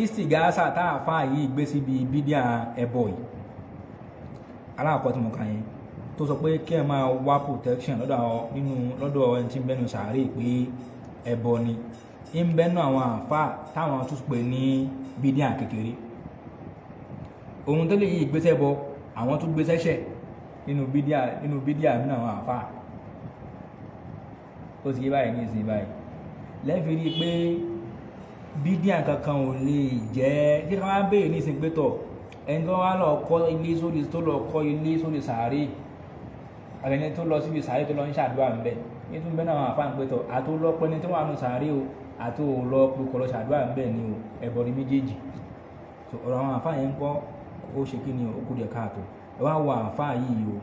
istigasa tá àfáà yìí gbé síbi bídíà ẹbọ yìí aláàkọ́ tí mo kà yẹn tó sọ pé kí ẹ máa wá protection lọ́dọ̀ ẹni tí ń bẹnu sàárè pé ẹbọ ni ń bẹ náà àwọn àfáà táwọn tún pè ní bídíà kékeré ohun tó lè yí ìgbésẹ̀ bọ àwọn tún gbé sẹ́ṣẹ̀ nínú bídíà nínú àwọn àfáà ó ti yé báyìí ní ìsìn báyìí lẹ́fì rí i pé bídíà kankan ò lè jẹ́ kí wọ́n á béèrè ní ìsìn pé tọ̀ ẹni tó wá lọ kọ́ ilé sórí sàárè àbẹ̀ni tó lọ síbi sàárè tó lọ ń ṣàdúrà ń bẹ̀ nítorí bẹ́ẹ̀ náà àwọn àfáà ń pé tọ̀ àti olọ́pẹ́ ni tó wà nù sàárè o àti olọ́pẹ́ kọ́ lọ ṣàdúrà ń bẹ̀ ni o ẹbọ ni méjèèjì ọ̀rọ̀ àwọn àfáà yẹn ń kọ́ ó ṣe kí ni ó kú díẹ̀ káàtó ẹ wá wo àfáà yìí o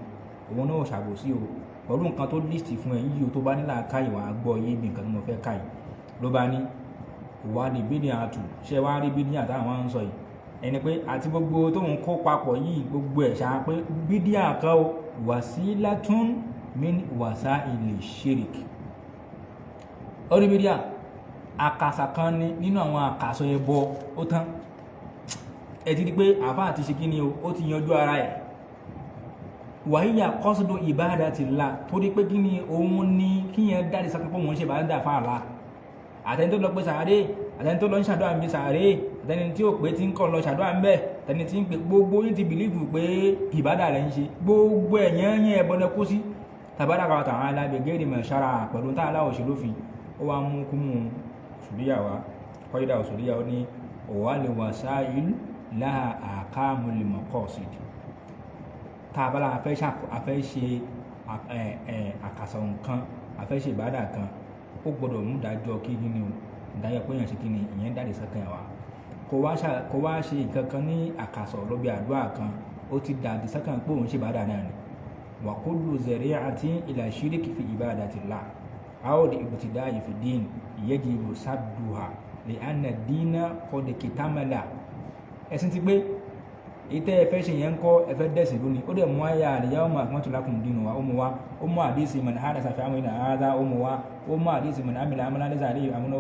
òun náà ṣàbòsí o pẹ̀lú nǹkan tó lísìtì fún ẹ yíyí o tó bá nílà káyì wàá gbọ́ yé bí nǹkan tí mo fẹ́ káyì ló bá ní ìwádìí bídíà àtù ṣé wàá rí bídíà táwọn ń sọ yìí ẹni pé àti gbogbo tó ń kó papọ̀ yìí gbogbo ẹ̀ ṣáá pé bídíà kan o wasilatun min wasaili shirik ó rí bídíà àkàsà kan ní nínú àwọn àkàsọ ẹbọ ó tán ẹ ti di pé àfáà ti ṣe kí ni o ó ti yanjú ara ẹ̀ wàhíyà kọ́sùdù ibadatillah torí pé kí ni òun ní kí yẹn dáre sápẹ́pọ̀ mọ̀ ń ṣe bá ń dà fáàlà àtẹni tó lọ pé sàárè àtẹni tó lọ ń ṣàdúrà ń bí sàárè àtẹni tí ò pé tí ń kọ́ lọ ṣàdúrà ń bẹ̀ àtẹni tí ń pè gbogbo yín ti bìlífù pé ìbádà rẹ̀ ń ṣe gbogbo ẹ̀yẹn yẹn ẹbọ lẹ kó sí tàbádà kan àtàwọn alábẹ̀gẹ́ ìdìmọ̀ ṣára pẹ̀lú tá aláwọ̀ ṣe lófin ó wá mú kú mú ṣùdíyàwá kọ́ídà òṣùdíyàwó ní òwálẹ̀ wasail láha ahkamul maqasid tá a bá la afẹ́ ṣe àkàsọ̀ nǹkan afẹ́ ṣe ìbádà kan ó gbọ́dọ̀ mú dájọ́ kí ni o ìdájọ́ pé èèyàn ṣe kí ni ìyẹn dáde sọ́kàn wa kó wá ṣe nǹkan kan ní àkàsọ̀ lọ́bí àdúrà kan ó ti dàdí sọ́kàn pé òun ṣe ìbádà náà ni wa kullu zari'atin ila shirki fi ibadatillah aw li ibtida'i fi din yajibu sadduha li anna ad-dina qad kitamala ẹ̀sìn ti pé ìtẹ́ ẹ̀fẹ́ ṣe yẹn ń kọ́ ẹ̀fẹ́ dẹ̀sì lónìí ó dẹ̀ mú àyà al-yawma akmaltu lakum dinakum wa ó mú àdísì man hadatha fi amrina hadha ó mú àdísì man amila amalan laysa alayhi amruna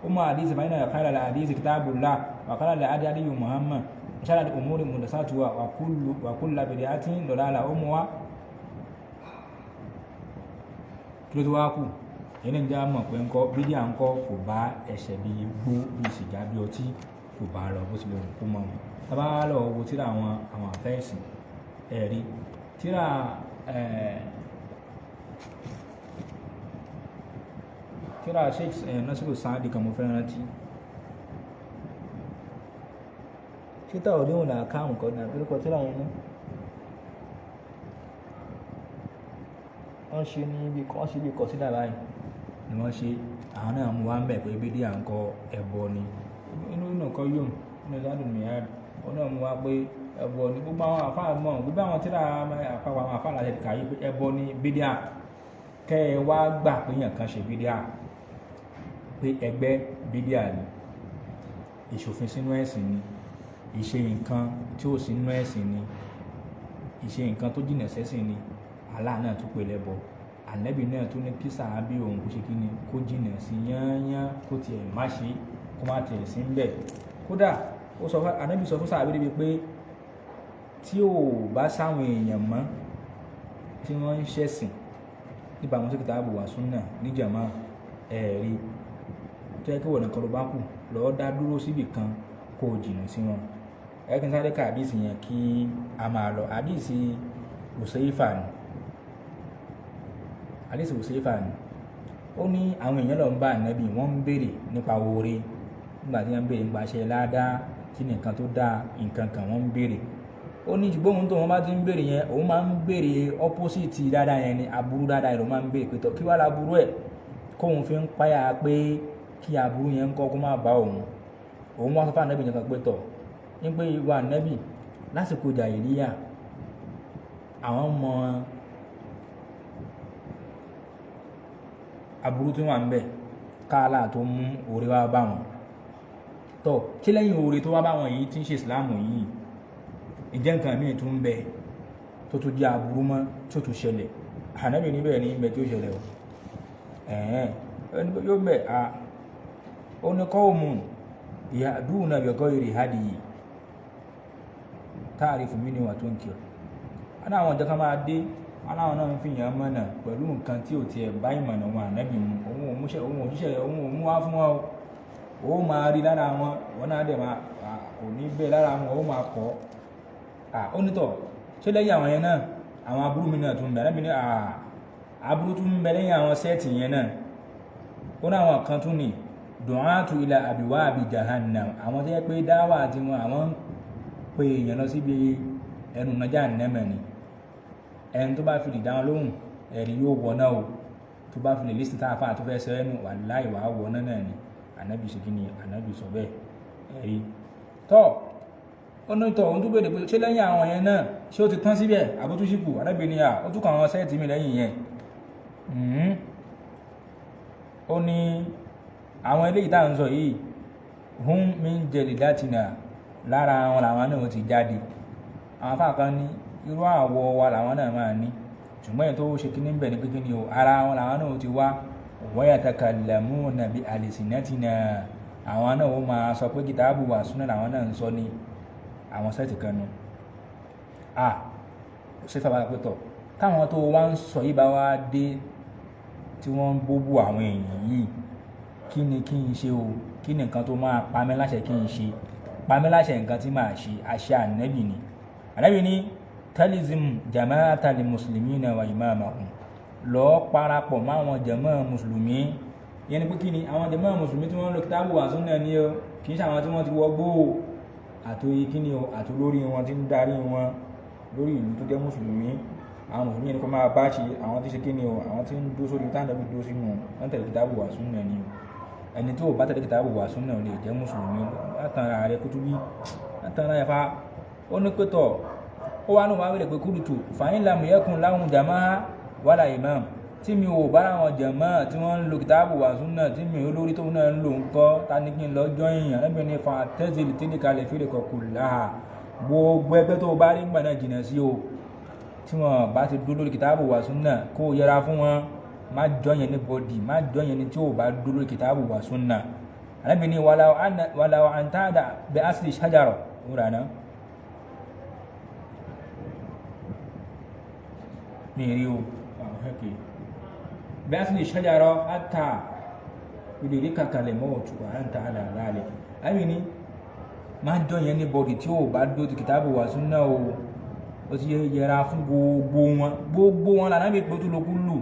ó mú àdísì fa inna khayra al-hadisi kitabullah wa khayra al-hadi hadyu Muhammad ṣáàdì umuri muhdathatuha wa kullu bid'atin dalalah ó mú wá kí ló tó wá kù ẹni ń já mọ̀ pé ńkọ́ bídíà ńkọ́ kò bá ẹ̀ṣẹ̀ bí gbó bí sìgá bí ọtí kò bá lọ bó ti lè kó mọ́ wọn tábà lọ wo tíra àwọn àfẹ́ẹ̀sì ẹ̀rí tíra Sheikh Nasiru Saadi kan mo fẹ́ rántí títà òdíwọ̀n là káàmù kan náà lórúkọ tíra yẹn náà wọ́n ṣe bí kọ̀sídà báyìí ni wọ́n ṣe àwọn náà mú wá ń bẹ̀ pé bídíà ń kọ ẹbọ ni inú nǹkan yóò nínú ìdádùn mìíràn wọn náà mú wá pé ẹbọ ni gbogbo àwọn àfáà mọ̀ gbogbo àwọn tíra àpapọ̀ àwọn àfáà láti kà yí pé ẹbọ ni bídíà kẹ́ ẹ wá gbà pé yàn kan ṣe bídíà pé ẹgbẹ́ bídíà ni ìṣòfin sínú ẹ̀sìn ni ìṣe nǹkan tí ó sínú ẹ̀sìn ni ìṣe nǹkan tó jìnà sẹ́sìn ni Allah náà tún pè lẹ́bọ ànábì náà tún ní kí sàábì òun kó ṣe kí ni kó jìnà sí yányán kó tiẹ̀ má ṣe kó má tiẹ̀ sí ń bẹ̀ kódà ànábì sọ fún sàábì débi pé tí ò bá sáwọn èèyàn mọ́ tí wọ́n ń ṣẹ̀sìn nípa àwọn sókè táàbù wà súnà níjàmá ẹ̀rí tó yẹ kí wọ́n nìkan ló bá kù lọ́ọ́ dá dúró síbì kan kó jìnà sí wọn ẹ̀kí sáré ká àdìsí yẹn kí a máa lọ àdìsí Husayfa ni ó ní àwọn èèyàn lọ ń bá ànábì wọ́n ń béèrè nípa oore nígbà tí wọ́n ń béèrè nípa ṣe ládàá kí nìkan tó dáa nǹkan kan wọ́n ń béèrè ó ní ṣùgbọ́n òun tó wọ́n bá ti ń béèrè yẹn òun máa ń béèrè opposite dáadáa yẹn ni aburú dáadáa yẹn ló máa ń béèrè pé tọ́ kí wàá laburú ẹ̀ kóun fi ń páyà pé kí aburú yẹn ń kọ́ kó má bá òun wá sọ fún ànábì yẹn kan pé tọ̀ ń pé ìwà ànábì lásìkò jàhílíyà àwọn mọ aburú tó wà ń bẹ káàlà tó mú oore wá bá wọn tọ̀ kí lẹ́yìn oore tó wá bá wọn yìí tí ń ṣe ìsìláàmù yìí ìjẹ́ nǹkan míì tó ń bẹ tó tún jẹ́ aburú mọ́ tó tún ṣẹlẹ̀ ànábì níbẹ̀ ní ibẹ̀ tí ó ṣẹlẹ̀ o yóò bẹ̀ ó ní qawmun yahduna bi ghayri hadyi ta'rifu minhu wa tunkir àwọn ọjọ́ kan máa dé aláwọn náà ń fi yàn mọ́nà pẹ̀lú nǹkan tí ò tiẹ̀ bá ìmọ̀nà wọn ànábì mu òun òjíṣẹ́ òun ò mú wá fún wọn ó máa rí lára wọn náà dẹ̀ máa kò ní bẹ́ẹ̀ lára wọn ó máa kọ́ ó nítọ̀ ṣé lẹ́yìn àwọn yẹn náà àwọn aburú mi náà tún bẹ̀ ànábì ní aburú tún bẹ lẹ́yìn àwọn sẹ́ẹ̀tì yẹn náà ó ní àwọn kan tún ní du'atu ila abwabi jahannam àwọn tó yẹ pé dáwà àti wọn àwọn ń pe èèyàn lọ síbi ẹnu nàjà nẹ́mẹ̀ ni ẹni tó bá fi lè dáwọn lóhùn ẹ̀rí yóò wọná o tó bá fi lè lísì tá a fà tó fẹ́ sọ ẹnu wallahi wàá wọná náà ni ànábì ṣe kí ni ànábì sọ bẹ́ẹ̀ ẹ̀rí tọ́ ọ̀nà ìtọ̀ ohun tó bèèrè pé ṣé lẹ́yìn àwọn yẹn náà ṣé ó ti tán síbẹ̀ àbótúṣìkù ànábì ni ó tún kọ àwọn sẹ́ẹ̀tì mi lẹ́yìn yẹn ó ní àwọn eléyìí tá à ń sọ yìí hum min jalidatina lára wọn làwọn náà ti jáde àwọn afáàkan ní irú àwọ̀ wa làwọn náà máa ní ṣùgbọ́n èyí tó ṣe kí ní bẹ̀ ní pé kí ni o ara wọn làwọn náà ti wá wa yatakallamuna bi alsinatina àwọn náà ó máa sọ pé kìtàbù wà súnà làwọn náà ń sọ ní àwọn sẹ́ẹ̀tì kan nu ó ṣe fẹ́ bá pẹ́ tọ̀ táwọn tó wá ń sọ yìí bá wá dé tí wọ́n ń bóbú àwọn èèyàn yìí kí ni kí n ṣe o kí ni nǹkan tó máa pa mí láṣẹ kí n ṣe pa mí láṣẹ nǹkan tí màá ṣe àṣẹ ànábì ni ànábì ni talizim jama'ata li muslimina wa imamahum lọ parapọ̀ mọ́ àwọn jàmá mùsùlùmí yẹn ni pé kí ni àwọn jàmá mùsùlùmí tí wọ́n ń lo kìtàbù wà súnà ní o kì í ṣe àwọn tí wọ́n ti wọgbó àtòyí kí ni o àti lórí wọn tí ń darí wọn lórí ìlú tó jẹ́ mùsùlùmí àwọn mùsùlùmí yẹn ni kò máa bá ṣe àwọn tí ṣe kí ni o àwọn tí ń dó sórí táǹdà bí dó sínú wọn tẹ̀lé kìtàbù wà súnà ní o ẹni tó bá tẹ̀lé kìtàbù wà súnà lè jẹ́ mùsùlùmí látara ààrẹ Kutubi látara ẹ̀fà ó ní pẹ́tọ̀ ó wá náà wá wílẹ̀ pé kúrùtù fàyín lam yakun lahum jama'a wala imam tí mi ò bá àwọn jàmáà tí wọ́n ń lo kìtàbù wà súnà tí mi olórí tó náà ń lò ń kọ́ ta ní kí n lọ́jọ́ èèyàn lẹ́bìn ní fa tẹ́sílì tí ní kalẹ̀ fèrè kọkù láà gbogbo ẹgbẹ́ tó bá rí ń gbà náà jìnà sí o tí wọ́n bá ti dúró lórí kìtàbù wà súnà kó yẹra fún wọn má jọyìn ní bọ́dì má jọyìn ní tí ò bá dúró lórí kìtàbù wà súnà lẹ́bìn ní wàlàwà àǹtàdà bẹ asìlì ṣájàrọ̀ wúrà náà mi rí o okay bí a sì lè ṣájára àtà ìdèrí kàkàlẹ̀ mọ́ òtù àrántà àlàálẹ̀ àmì ní máa jọ yẹn ní bọ́dì tí ó bá dó ti kìtàbù wà súnà ó ti yẹra fún gbogbo wọn lànà bí pé tó lókú lù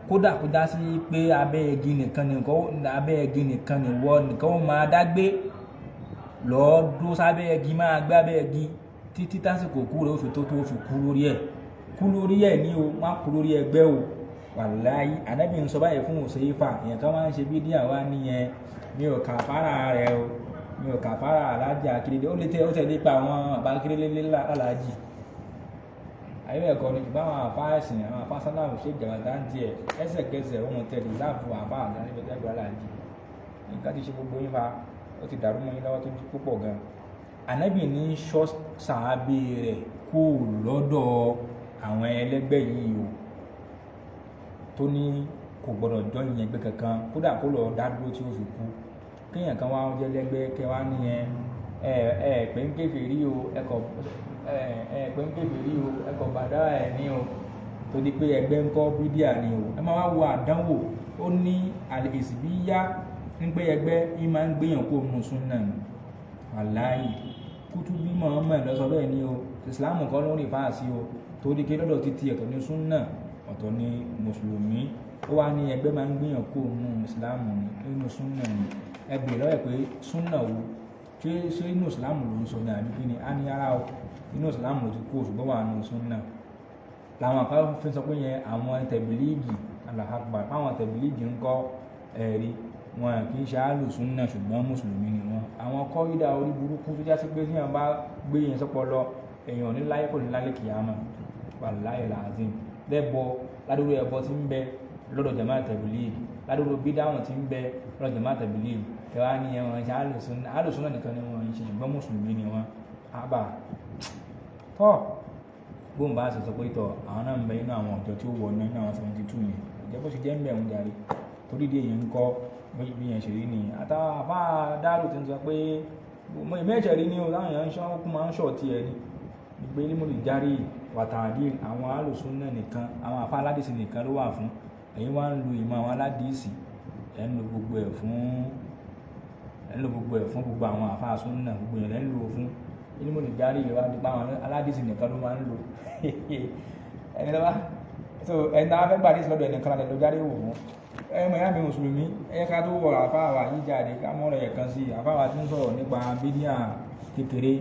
kódà kó dá sí pé abẹ́ igi nìkan nìwọ nìkan ó máa dágbé lọ́ọ́ dó sábẹ́ igi máa gbé abẹ́ igi títí tásìkò kú rẹ̀ ó fi tó fi kú lórí ẹ̀ ní o má kú lórí ẹgbẹ́ o wàláyé ànábì ń sọ báyìí fún Huzaifa èèyàn kan máa ń ṣe bídíà wá nìyẹn mi ò kàfàrà rẹ̀ o mi ò kàfàrà alájà Akíndélé ó tẹ̀lé pa àwọn àbá Akíndélé alájì ayé ẹ̀kọ́ ni ṣùgbọ́n àwọn àfáàsìn àwọn àfáàsánàmù ṣe jàbàtà ń tiẹ̀ ẹsẹ̀kẹsẹ̀ ohun tẹ̀lé láàfù àfáà àgbà níbi tẹ́gbà alájì nǹkan ti ṣe gbogbo yín fa ó ti dàrú mọ́ yín lọ́wọ́ tó púpọ̀ gan ànábì ní ṣọ́ sàábì rẹ̀ kú lọ́dọ̀ àwọn ẹlẹ́gbẹ́ yìí o tó ní kò gbọdọ̀ jọ ìyẹn ẹgbẹ́ kankan kódà kó lọ dá dúró tí ó fi kú kéèyàn kan wá jẹ́ lẹ́gbẹ́ kẹwàá nìyẹn pé ń kéfèé rí o pé ń kéfèé rí o ẹkọ̀ bàdá ẹ̀ ní o tó di pé ẹgbẹ́ ń kọ́ bídíà ni o ẹ máa wá wo àdánwò ó ní àlèsìbíyá ń gbé ẹgbẹ́ yìí máa ń gbéyàn kó nù súnà wàláhì Kútúbí Muhammad ló sọ bẹ́ẹ̀ ni o ìsìláàmù kan ló ń rìn fáàsì o tó di pé lọ́dọ̀ títí ẹ̀tọ́ ní súnà ọ̀tọ̀ ni mùsùlùmí ó wá ní ẹgbẹ́ máa ń gbìyàn kó nù ìsìláàmù nínú súnà ni ẹgbẹ́ lọ́wọ́ pé súnà wo ṣé inú ìsìláàmù ló ń sọ ní àbí kíni á ní ara o inú ìsìláàmù ló ti kó ṣùgbọ́n wà nù súnà làwọn kan fi sọ pé yẹn àwọn tẹ̀bílíìgì alahakbar àwọn tẹ̀bílíìgì ń kọ́ ẹ̀rí wọn kì í ṣe àlùsúnà ṣùgbọ́n mùsùlùmí ni wọn àwọn kọ́rídà orí burúkú tó jásí pé tíyàn bá gbé yẹn sọ́pọlọ èèyàn ní láyé kò ní lálẹ́ kìyàmá wàláhì làázìm lẹ́bọ ládùúgbò ẹbọ tí ń bẹ lọ́dọ̀ jàmá tẹ̀bílíìgì ládùúgbò bídáwọn tí ń bẹ lọ́dọ̀ jàmá tẹ̀bílíìgì kẹwàá ní ẹwọn ṣe àlùsúnà nìkan ni wọn ṣe ṣùgbọ́n mùsùlùmí ni wọn àbà tọ́ bóun bá ṣe sọ pé tọ àwọn náà ń bẹ inú àwọn ọ̀dọ́ tí ó wọ̀ nínú àwọn 72 yẹn ìjẹ́ bó ṣe jẹ́ ń bẹ̀ ń darí torí dé èèyàn ń kọ́ bí yẹn ṣe rí ni àtàwọn àbá dárò ti ń sọ pé ìmẹ́ẹ̀ṣẹ̀ rí ní o láwọn èèyàn ń ṣọ́ kú máa ń ṣọ̀ tiẹ̀ ni ìgbé límọ̀lì járí wàtàdí àwọn alùsúnnà nìkan àwọn àfa aládìsí nìkan ló wà fún ẹ̀yin wá ń lo ìmọ̀ àwọn aládìsí ẹ̀ ń lo gbogbo ẹ̀ fún gbogbo àwọn àfa súnnà gbogbo yẹn lẹ́ ń lo fún límọ̀lì járí ìwà nípa àwọn aládìsí nìkan ló máa ń lo ẹni lọ́wọ́ so ẹni náà fẹ́ gbàdí ìsìlọ́dọ̀ ẹni kan lálẹ́ ló jáde wò fún ẹmọ ìyá mi mùsùlùmí ẹ̀yẹ ká tó wọ àfáàwà yìí jáde ká mọ́ rẹ̀ kan sí àfáàwà tí ń sọ̀rọ̀ nípa bídíà kékeré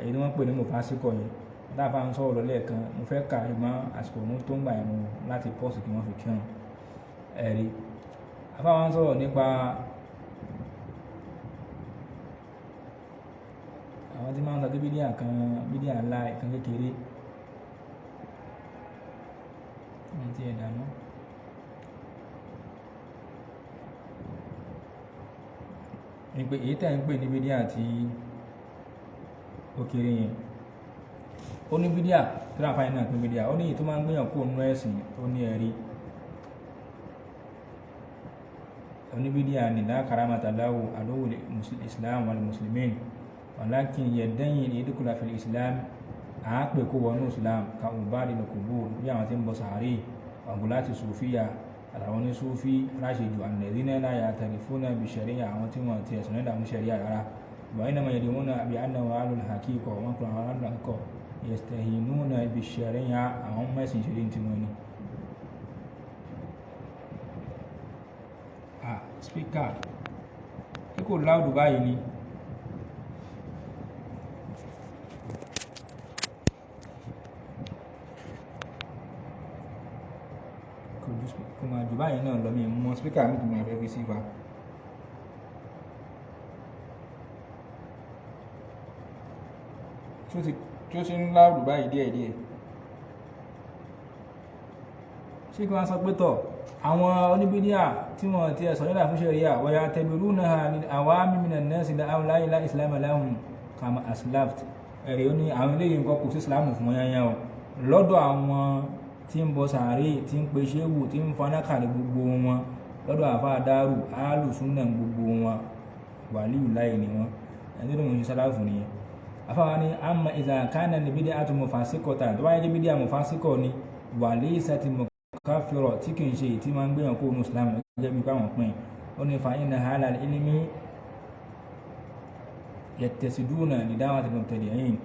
èyí tí wọ́n pè ní mùfásíkọ̀ yẹn dáàbà ń sọ̀rọ̀ lẹ́ẹ̀kan mo fẹ́ ka ìmọ̀ àsìkò òun tó ń gbà ẹ̀mú láti pọ́ọ̀sì kí wọ́n fi kírun ẹ̀rí àfáàwà ń sọ̀rọ̀ nípa àwọn tí máa ń sọ bídíà ńlá ìkan kékeré ní ti ẹ̀dá náà. Ní pé èyí tẹ́ ń pè ní bídíà tí ó kéré yẹn ó ní bídíà tí wọ́n àfáyín náà pín bídíà ó ní èyí tó máa ń gbéyàn kó nú ẹ̀sìn ó ní ẹ̀rí ó ní bídíà ní la karamata lahu aduwwul islam wal muslimin walakin yadda'i yadkhulu fil islam àápè kó wọnú islam ka ubadi al-qubur bí àwọn tí ń bọ sàárè wàgùláti sùfíà àtàwọn ní súfí ráṣejù alladhina la ya'tarifuna bi sharia àwọn tí wọ́n ti ẹ̀sùn nígbà mú sharia rárá wa innama yad'una bi annahu ahlul haqiqa wọn kúrò àwọn ahlul haqiqa yastahinuna bi sharia àwọn mẹ́sìn ṣeré tí wọ́n ní. spíkà tí kò láùdù báyìí ni kò máa jù báyìí náà lọ mi mọ spíkà mi tó máa fẹ́ fi sí wa. tí ó ti ń láùdù báyìí díẹ̀díẹ̀ ṣé kí wọ́n sọ pé tọ̀ àwọn oníbídíà tí wọ́n ti ẹ̀sọ̀ nílà fún ṣẹ̀ríà wọ́yá tẹ̀bìrú náà àwa mímìnà nẹ́ẹ̀sì láìlá ìsìlámù aláhùn kàmà aslaft ẹ̀rí ó ní àwọn eléyìí nǹkan kò sí ìsìlámù fún yányá o lọ́dọ̀ àwọn tí ń bọ sàárè tí ń pe ṣéwù tí ń fanákàlẹ̀ gbogbo wọn lọ́dọ̀ àfa dárù alùsúnnà gbogbo wọn wàlíù láì ní wọn ẹni tó ń ṣe sálàfù nìyẹn afáwa ní àmà ìzàkánà ní bídíà tó mufasikọta tó wáyé jẹ́ bídíà mufasikọ ni وليست مكفرة تكن شيء تمان بين يكون مسلم جميع كمان قين أن فإن هذا العلم يتسدون لدعوة المبتدعين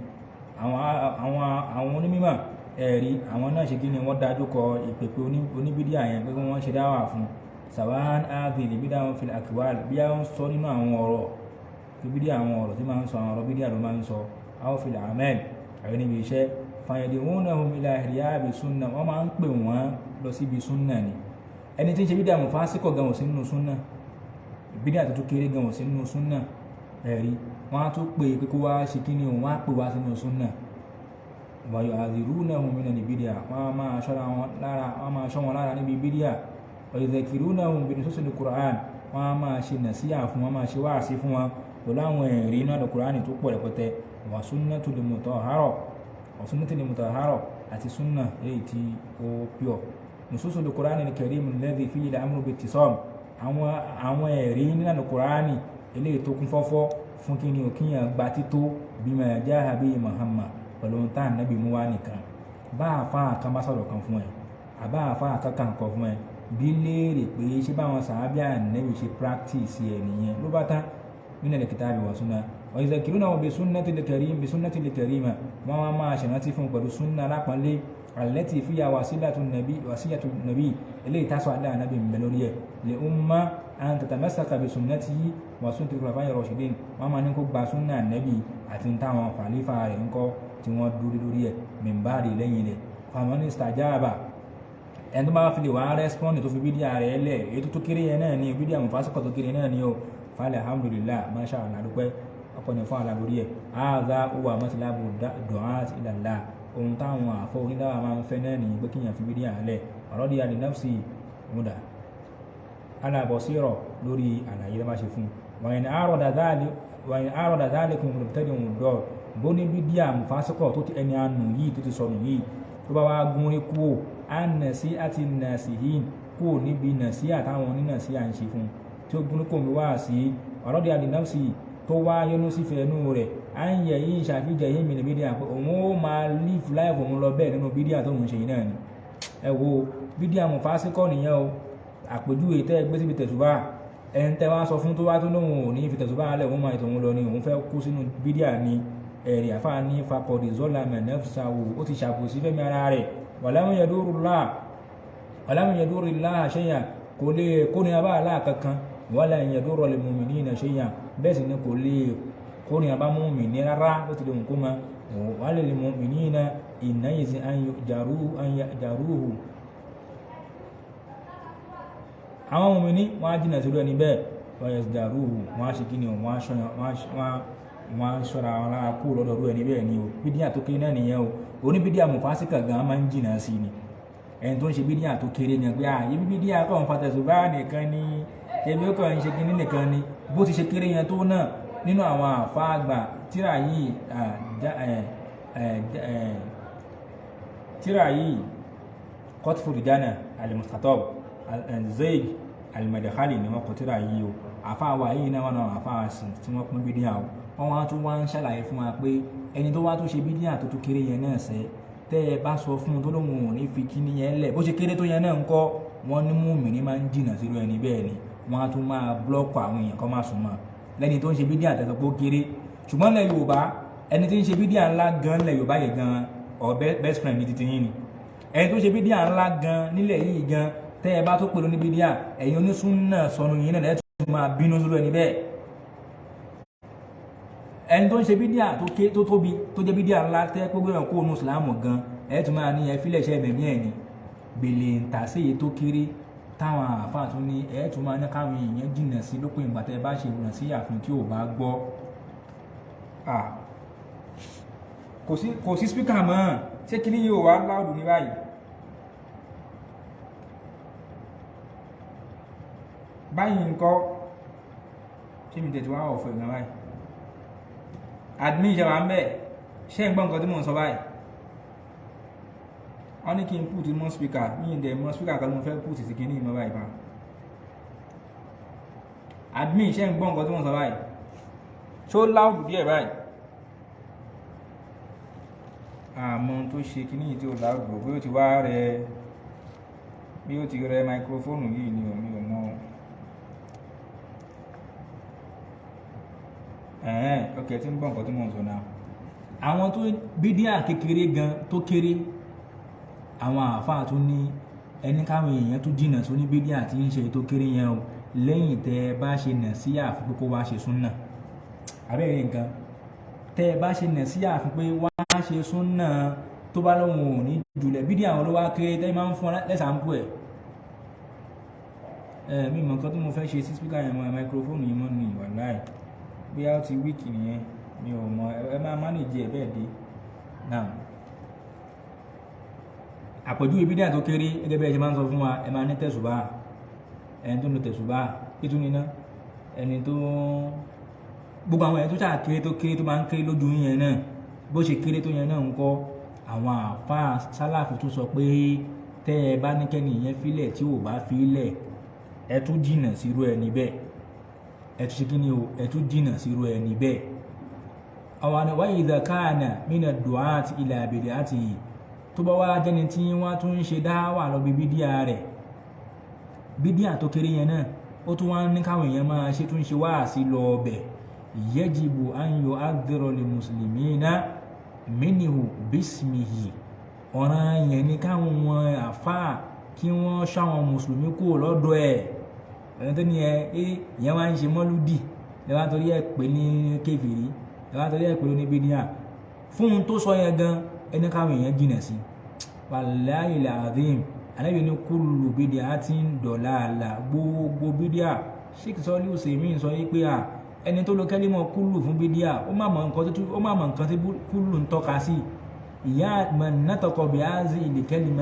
àwọn onímọ̀ ẹ̀rí àwọn náà ṣe kí ni wọ́n dájú kọ ìpèpè oníbídíà yẹn pé wọ́n ṣe dáwà fún sàwọn áàbìlì bídíà wọn fi àkíwàl bí a ń sọ nínú àwọn ọ̀rọ̀ tó bídíà àwọn ọ̀rọ̀ tí máa ń sọ àwọn ọ̀rọ̀ bídíà ló máa ń sọ àwọn fi làmẹ́n àwọn níbi iṣẹ́ fàyẹ̀dì wọn náà hùm ilà ìrìyàbì súnà wọ́n máa ń pè wọ́n lọ síbi súnà ni ẹni tí ń ṣe bídíà mọ̀ fásikọ̀ gan wọ̀ sí nínú súnà bídíà tó kéré gan wọ̀ sí nínú súnà ẹ̀rí wọ́n á tún pè pé kó wá ṣe kí ni òun á pè wá sínú súnà wàyọ̀ àzìrú náà hùn mí náà ní bídíà wọ́n á máa ṣọ́ wọn lára níbi bídíà wàyọ̀dẹ̀kìrú náà hùn bí nìsọ́sọ̀ ní Qur'an wọ́n á máa ṣe nàṣíyà fún wọn máa ṣe wáàsí fún wọn pẹ̀lú àwọn ẹ̀rí náà lọ Qur'an tó pọ̀ rẹpẹtẹ wà sunnatul mutahhara àti súnà èyí tí ó pure nùsọ́sọ̀ ní Qur'an ní karim alladhi fihi al-amru bittisam àwọn ẹ̀rí nínú Qur'an eléyìí tó kún fọ́fọ́ fún kí ni òkìyàn gba tító bima jaha bihi Muhammad pẹ̀lú tá ànábì mú wá nìkan bá àfáà kan bá sọ̀rọ̀ kan fún ẹ àbá àfáà kankan kan fún ẹ bí léèrè pé ṣé báwọn sàábì ànábì ṣe practice ẹ nìyẹn ló bá tán min al-kitabi wa sunnah wa yuzakiruna bi sunnatil karima wọn wá máa ṣèrántí fún pẹ̀lú súnà lápọ̀nlé allati fiha wasilatu nabi eléyìí tásọ̀ alẹ́ ànábì ń bẹ lórí ẹ̀ li umma an tatamasaka bi sunnatihi wa sunnati khulafa'ir rashidin wọ́n máa ní kó gba súnà ànábì àti táwọn khalifa rẹ̀ ń kọ́ tí wọ́n dúró lórí ẹ̀ mìmbáàdì lẹ́yìn rẹ̀ famani istajaba ẹni tó bá fi lè wá rẹ́spọ́ndì tó fi bídíà rẹ̀ lẹ̀ èyí tó kéré yẹn náà ni bídíà mùfásíkọ̀ tó kéré náà ni ó falẹ̀ alhamdulillah masha Allah dúpẹ́ ọkọ̀ ní fún àlà lórí ẹ̀ áàzá huwa matlabu du'at ila Allah ohun táwọn àfọ onídàwà máa ń fẹ́ náà ní pé kíyàn fi bídíà lẹ̀ radiya li nafsi múdà ala basira lórí àlàyé lọ́ba ṣe fún wa in arada dhalikum mubtadi'un dọ̀ bó ní bídíà mùfásíkọ̀ tó ti ẹni àánú yìí tó ti sọnù yìí tó bá wá gún rí kúò á nà sí àti nà sí yìí kúò níbi nà sí àtàwọn onínà sí à ń ṣe fún tí ó gún kò mi wá sí ọ̀rọ̀ di àdínáfsì tó wá yọnú sí fẹ̀ẹ́nú rẹ̀ á ń yẹ yìí ṣàfihàn yìí mi ní bídíà pé òun ó máa live life òun lọ bẹ́ẹ̀ nínú bídíà tó ń ṣe yìí náà ni ẹ wo bídíà mùfásíkọ̀ nìyẹn o àpèjúwe tẹ́ ẹ gbé síbi tẹ̀sùbá ẹni tẹ́ wá sọ fún tó wá tó lóun ò ní fi tẹ̀sùbá alẹ́ òun máa ìtòun lọ ni òun fẹ́ kú sínú bídíà ni ẹ̀rì àfáà ní fakọ̀dì zola mẹ́nẹ́fṣàwò ó ti ṣàbòsí fẹ́mi ara rẹ̀ wàlámù yẹ̀dúrù láà ṣẹ́yà kò lè kó ní abá aláà kankan wàlá yẹ̀dúrù lè mùmìnì náà ṣẹ́yà bẹ́ẹ̀ sì ni kò lè kó ní abá mùmìnì rárá ó ti lè mú kó ma wàlá lè mùmìnì náà ìnáyìí àyàrúhù àwọn mùmìnì wọ́n á jìnà sí lóẹni bẹ́ẹ̀ wọ́n yẹ dàrúhù wọ́n á ṣe kí ni wọ́n á ṣọ́ra wọn lára kú lọ́dọọdún ẹni bẹ́ẹ̀ ni o bídíà tó kéré náà nìyẹn o oní bídíà mùfásíkà gan máa ń jìnà sí ni ẹni tó ń ṣe bídíà tó kéré ni pé ibi bídíà kọ́ ń fatẹ̀sùbá nìkan ni ṣebí ó kàn ń ṣe kíní nìkan ni bó ti ṣe kéré yẹn tó náà nínú àwọn àfáàgbà tíra yìí Qatfu Rijana al-Mustatab Zayd al-Madkhali ni wọ́n kọ tíra yìí o àfáàwà yìí náà wọn náà àfáà sí tí wọ́n pín bídíà o wọ́n wá tún wá ń ṣàlàyé fún wa pé ẹni tó wá tó ṣe bídíà tó kéré yẹn náà sẹ́ tẹ́ ẹ bá sọ fún un tó lóun ò ní fi kíní yẹn lẹ̀ bó ṣe kéré tó yẹn náà ń kọ́ wọ́n ní mùmínì máa ń jìnà sí ẹni bẹ́ẹ̀ ni wọ́n á tún máa blọ́ọ̀kù àwọn èèyàn kan máa sùn mọ́ lẹ́ni tó ń ṣe bídíà tẹ́sán pé ó kéré ṣùgbọ́n lẹ́ Yorùbá ẹni tí ń ṣe bídíà ńlá gan lẹ́ Yorùbá yẹn gan best friend ní titi yín ni ẹni tó ṣe bídíà ńlá gan nílẹ̀ yìí gan tẹ́ ẹ bá tó pẹ̀lú ní bídíà ẹ̀yin onísùnnà sọnù yìí náà lẹ́tù máa bínú sórí ẹni bẹ́ẹ̀ ẹni tó ń ṣe bídíà tó tóbi tó jẹ́ bídíà ńlá tẹ́ pé gbé wọn kó onú ìsìlámù gan ẹ̀ tún máa ní ẹ fílẹ̀ ṣẹ́ ẹ̀mẹ̀mí ẹ̀ ni gbèlè ń tà sí èyí tó kéré táwọn àáfàá tún ní ẹ̀ tún máa ní káwọn èèyàn jìnnà sí lópin ìgbà tẹ́ bá ṣe ìwòrán sí àfihàn tí ò bá gbọ́ kò sí spíkà mọ́ ṣé kí ni yóò wá láòdù ní báyìí báyìí nǹkan ṣé mi tètè wá ọ̀fọ̀ ìgbà báyìí admin ìjọba ń bẹ̀ ṣé ń gbọ́ nǹkan tí mò ń sọ báyìí wọ́n ní kí n put mọ́ speaker ní ìdẹ̀ mọ́ speaker kan ló ń fẹ́ put sí kí ní ìmọ̀ báyìí bá admin ṣé ń gbọ́ nǹkan tí mò ń sọ báyìí ṣó láùdù díẹ̀ báyìí àmọ́ tó ṣe kíní tí ó láàrùn bí ó ti wá rẹ bí ó ti rẹ máikrófóònù yìí ni omi ò mọ̀ ọkẹ̀ tí ń gbọ́ nǹkan tí mò ń sọ náà àwọn tó bídíà kékeré gan tó kéré àwọn àáfàá tó ní ẹni káwọn èèyàn tó jìnnà tó ní bídíà tí ń ṣe tó kéré yẹn o lẹ́yìn tẹ́ bá ṣe nà sí àfi kó wá ṣe súnà abẹ́rẹ́ nǹkan tẹ́ bá ṣe nà sí àfi pé wá ṣe súnà tó bá lóhun ò ní jùlẹ̀ bídíà àwọn ló wá kéré tẹ́ máa ń fún lẹ́sàmpù ẹ̀ mi mọ̀ nǹkan tó mo fẹ́ ṣe sí spíkà yẹn mọ́ máikrófóònù yìí mọ́ ní wàláì bí a ti wíìkì nìyẹn mi ò mọ̀ ẹ máa mánéjì ẹ̀ bẹ́ẹ̀ dé náà àpọ̀jùwe bídíà tó kéré gẹ́gẹ́ bí ẹ ṣe máa ń sọ fún wa ẹ máa ní tẹ̀sùbá ẹni tó ń lo tẹ̀sùbá pítú níná ẹni tó gbogbo àwọn ẹni tó ṣáà kéré tó máa ń kéré lójú yẹn náà bó ṣe kéré tó yẹn náà ń kọ́ àwọn àfáà sálàfù tó sọ pé tẹ́ ẹ bá ní kẹ́ni ìyẹn fílẹ̀ tí ò bá fílẹ̀ ẹ tún jìnnà sírú ẹni bẹ́ẹ̀ ẹ tún ṣe kí ni o ẹ tún jìnnà sírú ẹni bẹ́ẹ̀ àwọn àni wáyé ìdàkáànà mínà dùhàtì ilà àbèrè àti yìí tó bá wá jẹ́ni tí wọ́n tún ń ṣe dáwà lọ bí bídíà rẹ̀ bídíà tó kéré yẹn náà ó tún wá ní káwọn èèyàn máa ṣe tún ṣe wáàsí lọ ọbẹ̀ yajibu an yu'adhdhira lil muslimina minhu bismihi ọ̀ràn yẹn ní káwọn àfáà kí wọ́n ṣáwọn mùsùlùmí kúrò lọ́dọ̀ ẹ̀ ẹni tó ní ìyẹn wá ń ṣe mọ́lúdì lẹ́wọ́n torí ẹ̀ pé ní kéfìrí lẹ́wọ́n torí ẹ̀ pé ní bídíà fún un tó sọ yẹn gan ẹni káwọn èèyàn jìnà sí wàláhì làdín Ànábì ní kullu bid'atin dalalah gbogbo bídíà Sheikh Salihu Usaimin sọ yí pé ẹni tó lo kẹ́límọ̀ kúlù fún bídíà ó má mọ̀ nǹkan tí kúlù ń tọ́ka sí ìyá man nataqa bi hadhihi al-kalima